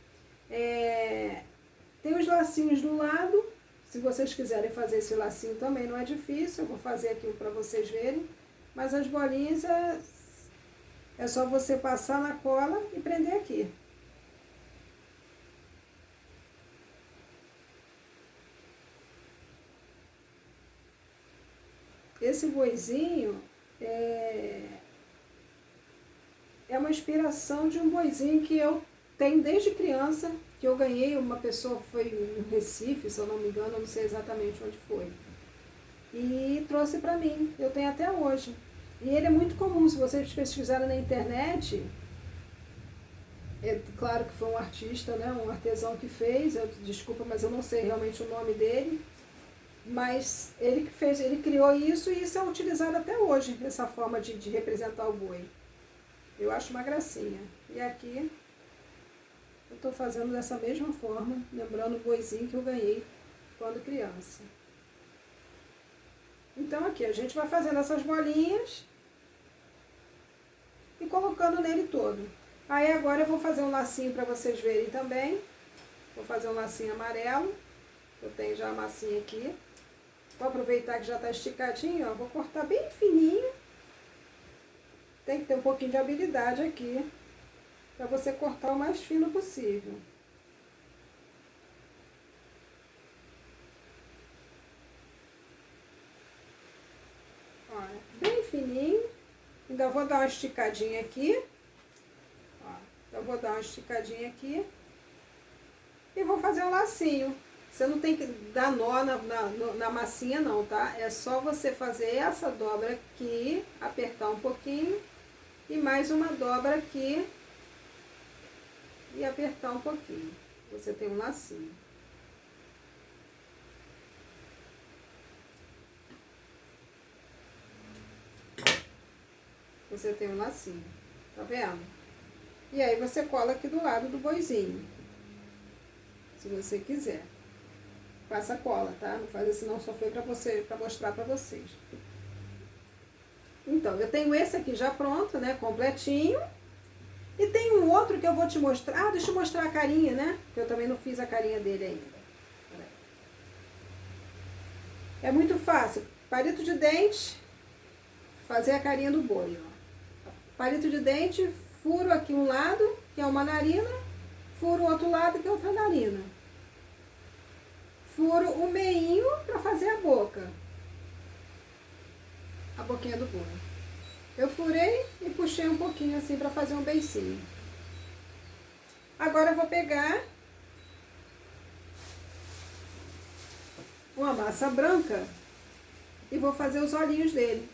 Tem os lacinhos do lado, se vocês quiserem fazer esse lacinho também não é difícil. Eu vou fazer aqui para vocês verem. Mas as bolinhas é só você passar na cola e prender aqui. Esse boizinho é uma inspiração de um boizinho que eu tenho desde criança, que eu ganhei. Uma pessoa foi em Recife, se eu não me engano, eu não sei exatamente onde foi, e trouxe pra mim. Eu tenho até hoje. E ele é muito comum, se vocês pesquisarem na internet, claro que foi um artista, né, um artesão que fez, desculpa, mas eu não sei realmente o nome dele. Mas ele que fez, ele criou isso e isso é utilizado até hoje, essa forma de representar o boi. Eu acho uma gracinha. E aqui eu tô fazendo dessa mesma forma, lembrando o boizinho que eu ganhei quando criança. Então aqui a gente vai fazendo essas bolinhas e colocando nele todo. Aí agora eu vou fazer um lacinho para vocês verem também. Vou fazer um lacinho amarelo. Eu tenho já a massinha aqui. Vou aproveitar que já está esticadinho, ó, vou cortar bem fininho. Tem que ter um pouquinho de habilidade aqui, para você cortar o mais fino possível. Olha, bem fininho. Ainda vou dar uma esticadinha aqui. Ó, eu vou dar uma esticadinha aqui. E vou fazer um lacinho. Você não tem que dar nó na massinha não, tá? É só você fazer essa dobra aqui, apertar um pouquinho, e mais uma dobra aqui, e apertar um pouquinho. Você tem um lacinho. Você tem um lacinho, tá vendo? E aí você cola aqui do lado do boizinho. se você quiser. Passa cola, tá? Não faz assim não, só foi para mostrar para vocês. Então, eu tenho esse aqui já pronto, né, completinho. E tem um outro que eu vou te mostrar. Ah, deixa eu mostrar a carinha, né? Que eu também não fiz a carinha dele ainda. É muito fácil. Palito de dente, fazer a carinha do boi, ó. Palito de dente, furo aqui um lado, que é uma narina, furo o outro lado, que é outra narina. Furo o meinho para fazer a boca. A boquinha do boi. Eu furei e puxei um pouquinho assim para fazer um beicinho. Agora eu vou pegar uma massa branca e vou fazer os olhinhos dele.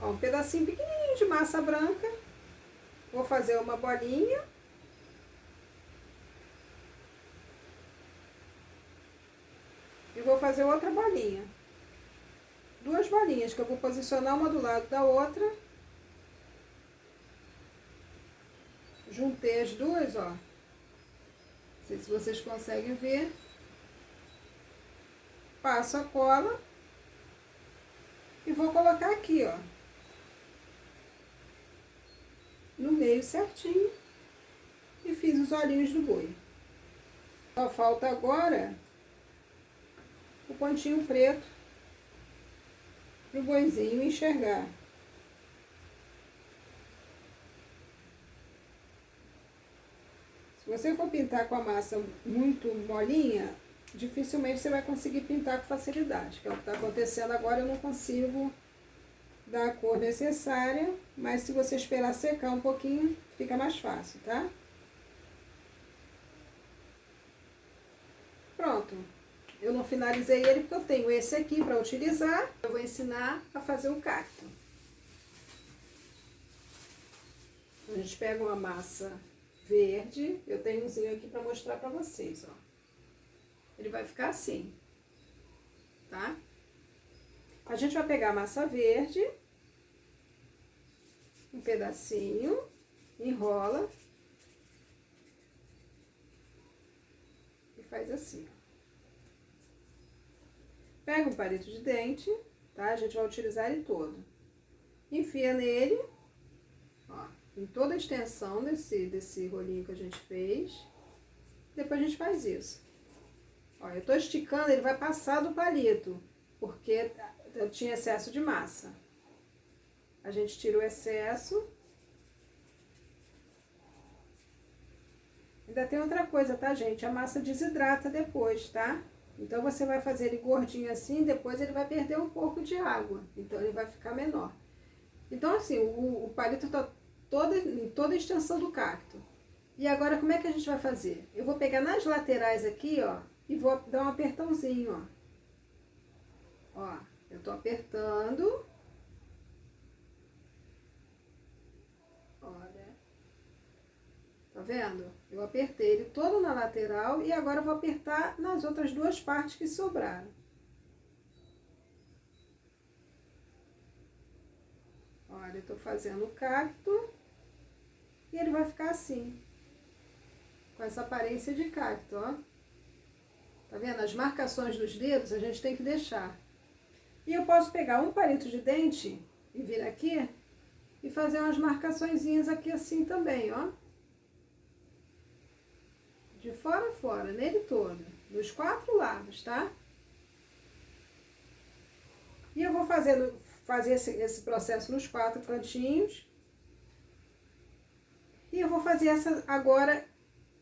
Ó, um pedacinho pequenininho de massa branca. Vou fazer uma bolinha. E vou fazer outra bolinha. Duas bolinhas que eu vou posicionar uma do lado da outra. Juntei as duas, ó. Não sei se vocês conseguem ver. Passo a cola. E vou colocar aqui, ó. No meio certinho. E fiz os olhinhos do boi. Só falta agora o pontinho preto para o boizinho enxergar. Se você for pintar com a massa muito molinha, dificilmente você vai conseguir pintar com facilidade, que é o que está acontecendo agora. Eu não consigo dar a cor necessária, mas se você esperar secar um pouquinho, fica mais fácil, tá? Pronto. Eu não finalizei ele porque eu tenho esse aqui para utilizar. Eu vou ensinar a fazer o cacto. A gente pega uma massa verde. Eu tenho umzinho aqui para mostrar para vocês, ó. Ele vai ficar assim, tá? A gente vai pegar a massa verde, um pedacinho, enrola e faz assim, ó. Pega um palito de dente, tá? A gente vai utilizar ele todo. Enfia nele, ó, em toda a extensão desse rolinho que a gente fez. Depois a gente faz isso. Ó, eu tô esticando, ele vai passar do palito, porque eu tinha excesso de massa. A gente tira o excesso. Ainda tem outra coisa, tá, gente? A massa desidrata depois, tá? Então, você vai fazer ele gordinho assim, depois ele vai perder um pouco de água. Então, ele vai ficar menor. Então, assim, o palito tá em toda a extensão do cacto. E agora, como é que a gente vai fazer? Eu vou pegar nas laterais aqui, ó, e vou dar um apertãozinho, ó. Ó, eu tô apertando. Olha. Tá vendo? Eu apertei ele todo na lateral e agora eu vou apertar nas outras duas partes que sobraram. Olha, eu tô fazendo o cacto e ele vai ficar assim, com essa aparência de cacto, ó. Tá vendo? As marcações dos dedos a gente tem que deixar. E eu posso pegar um palito de dente e vir aqui e fazer umas marcaçõezinhas aqui assim também, ó. De fora a fora, nele todo, dos 4 lados, tá? E eu vou fazer esse processo nos 4 cantinhos. E eu vou fazer agora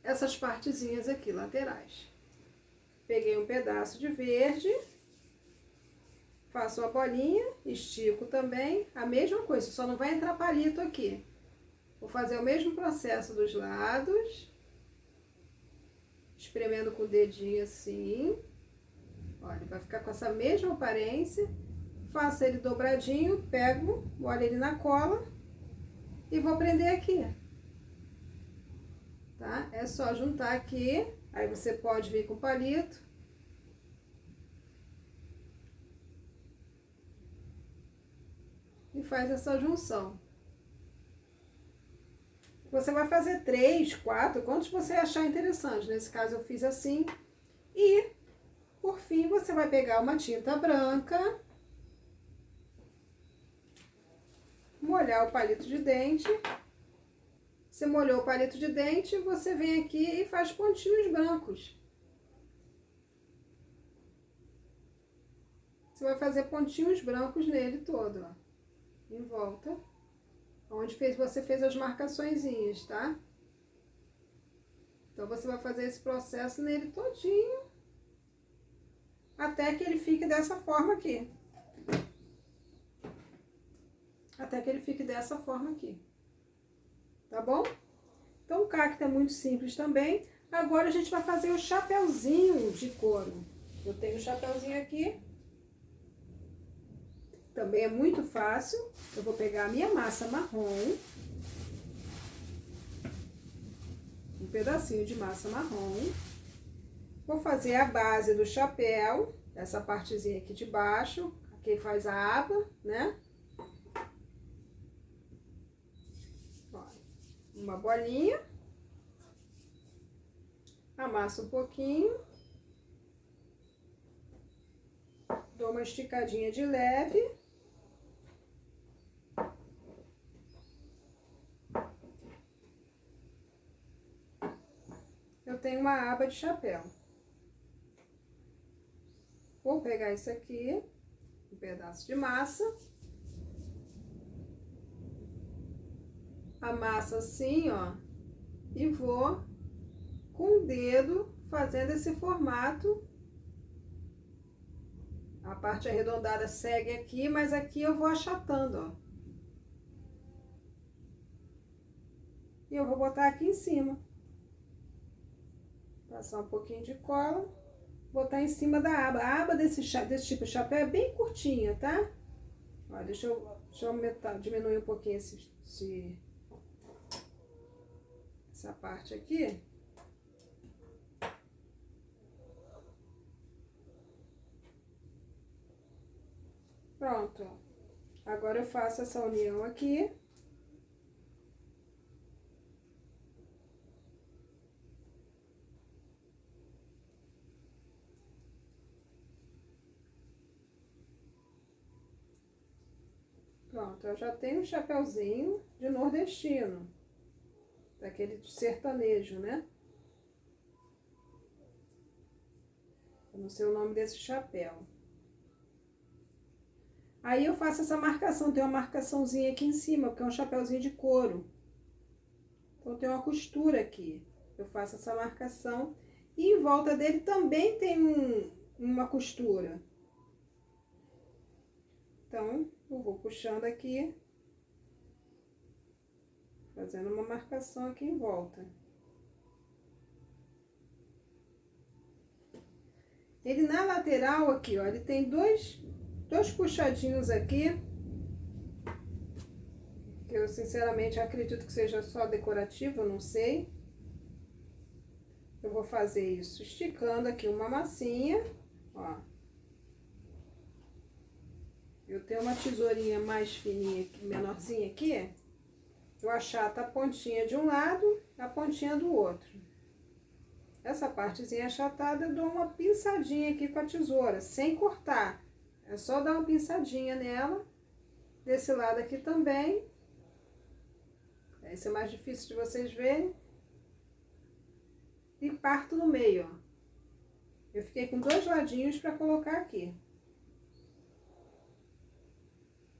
essas partezinhas aqui, laterais. Peguei um pedaço de verde, faço uma bolinha, estico também, a mesma coisa, só não vai entrar palito aqui. Vou fazer o mesmo processo dos lados, espremendo com o dedinho assim. Olha, vai ficar com essa mesma aparência. Faço ele dobradinho, pego, molho ele na cola e vou prender aqui. Tá? É só juntar aqui, aí você pode vir com o palito. E faz essa junção. Você vai fazer 3, 4, quantos você achar interessante. Nesse caso eu fiz assim. E, por fim, você vai pegar uma tinta branca, molhar o palito de dente. Você molhou o palito de dente, você vem aqui e faz pontinhos brancos. Você vai fazer pontinhos brancos nele todo, ó, em volta, onde você fez as marcaçõezinhas, tá? Então, você vai fazer esse processo nele todinho, até que ele fique dessa forma aqui. Até que ele fique dessa forma aqui. Tá bom? Então, o cacto é muito simples também. Agora, a gente vai fazer o chapeuzinho de couro. Eu tenho o chapeuzinho aqui. Também é muito fácil. Eu vou pegar a minha massa marrom. Um pedacinho de massa marrom. Vou fazer a base do chapéu. Essa partezinha aqui de baixo. Aqui faz a aba, né? Uma bolinha, amasso um pouquinho, dou uma esticadinha de leve, eu tenho uma aba de chapéu. Vou pegar isso aqui, um pedaço de massa, amasso assim, ó, e vou com o dedo fazendo esse formato. A parte arredondada segue aqui, mas aqui eu vou achatando, ó. E eu vou botar aqui em cima. Passar um pouquinho de cola, botar em cima da aba. A aba desse tipo de chapéu é bem curtinha, tá? Ó, deixa eu diminuir um pouquinho essa parte aqui. Pronto. Agora eu faço essa união aqui. Pronto, eu já tenho um chapeuzinho de nordestino. Daquele sertanejo, né? Eu não sei o nome desse chapéu. Aí eu faço essa marcação, tem uma marcaçãozinha aqui em cima, porque é um chapeuzinho de couro. Então tem uma costura aqui. Eu faço essa marcação e em volta dele também tem uma costura. Então eu vou puxando aqui, fazendo uma marcação aqui em volta. Ele na lateral aqui, ó, ele tem dois puxadinhos aqui, que eu sinceramente acredito que seja só decorativo, eu não sei. Eu vou fazer isso esticando aqui uma massinha, ó. Eu tenho uma tesourinha mais fininha, menorzinha aqui. Eu achato a pontinha de um lado, a pontinha do outro. Essa partezinha achatada eu dou uma pinçadinha aqui com a tesoura, sem cortar. É só dar uma pinçadinha nela. Desse lado aqui também. Esse é mais difícil de vocês verem. E parto no meio, ó. Eu fiquei com 2 ladinhos para colocar aqui.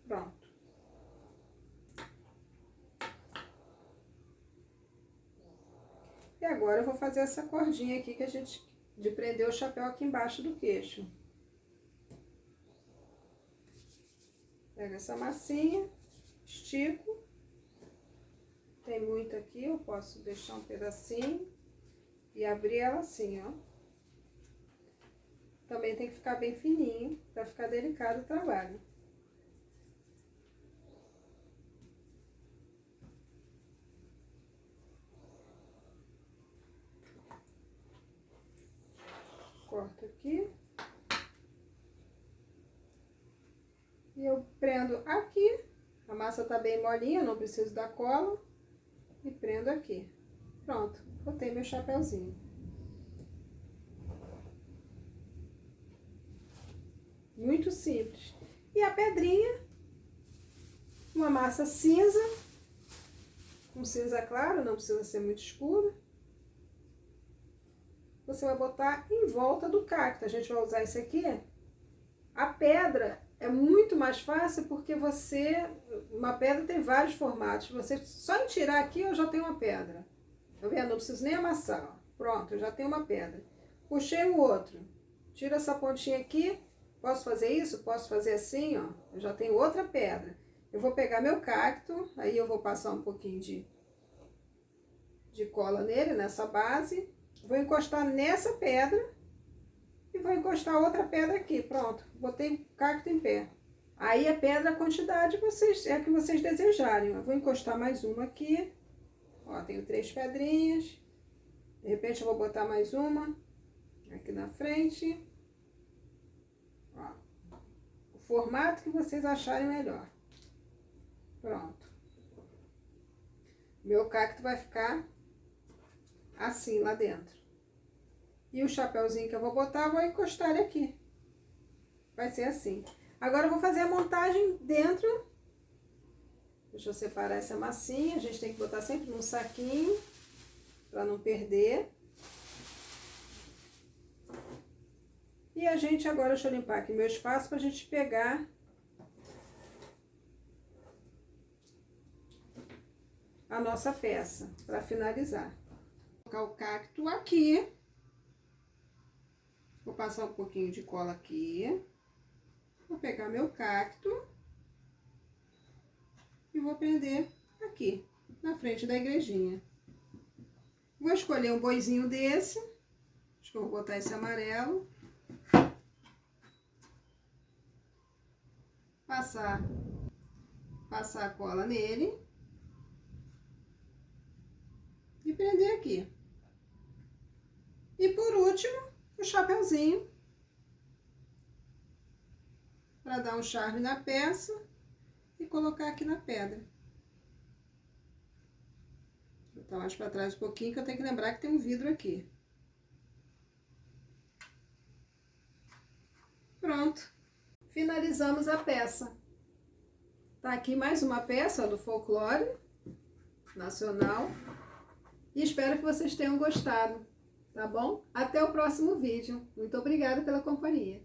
Pronto. E agora eu vou fazer essa cordinha aqui que a gente... de prender o chapéu aqui embaixo do queixo. Pego essa massinha, estico. Tem muito aqui, eu posso deixar um pedacinho e abrir ela assim, ó. Também tem que ficar bem fininho, para ficar delicado o trabalho. Corto aqui. E eu prendo aqui. A massa tá bem molinha, não preciso da cola. e prendo aqui. Pronto, botei meu chapéuzinho. Muito simples. E a pedrinha, uma massa cinza, com cinza claro, não precisa ser muito escuro. Você vai botar em volta do cacto. A gente vai usar isso aqui. A pedra é muito mais fácil porque uma pedra tem vários formatos. Você só em tirar aqui eu já tenho uma pedra. Tá vendo? Não preciso nem amassar, ó. Pronto, eu já tenho uma pedra. Puxei o outro. Tira essa pontinha aqui. Posso fazer isso? Posso fazer assim, ó. Eu já tenho outra pedra. Eu vou pegar meu cacto, aí eu vou passar um pouquinho de cola nele, nessa base. Vou encostar nessa pedra e vou encostar outra pedra aqui. Pronto, botei o cacto em pé. Aí a pedra, a quantidade é a que vocês desejarem. Eu vou encostar mais uma aqui. Ó, tenho 3 pedrinhas. De repente eu vou botar mais uma aqui na frente. Ó, o formato que vocês acharem melhor. Pronto. Meu cacto vai ficar assim lá dentro. E o chapéuzinho que eu vou botar, eu vou encostar ele aqui. Vai ser assim. Agora eu vou fazer a montagem dentro. Deixa eu separar essa massinha. A gente tem que botar sempre num saquinho, para não perder. E a gente agora, deixa eu limpar aqui meu espaço para a gente pegar a nossa peça, para finalizar. Vou colocar o cacto aqui. Vou passar um pouquinho de cola aqui. Vou pegar meu cacto e vou prender aqui, na frente da igrejinha. Vou escolher um boizinho desse. Acho que eu vou botar esse amarelo. Passar a cola nele. E prender aqui. E por último, o chapeuzinho. Para dar um charme na peça. E colocar aqui na pedra. Vou botar mais para trás um pouquinho, que eu tenho que lembrar que tem um vidro aqui. Pronto. Finalizamos a peça. Tá aqui mais uma peça do folclore nacional. E espero que vocês tenham gostado, tá bom? Até o próximo vídeo. Muito obrigada pela companhia.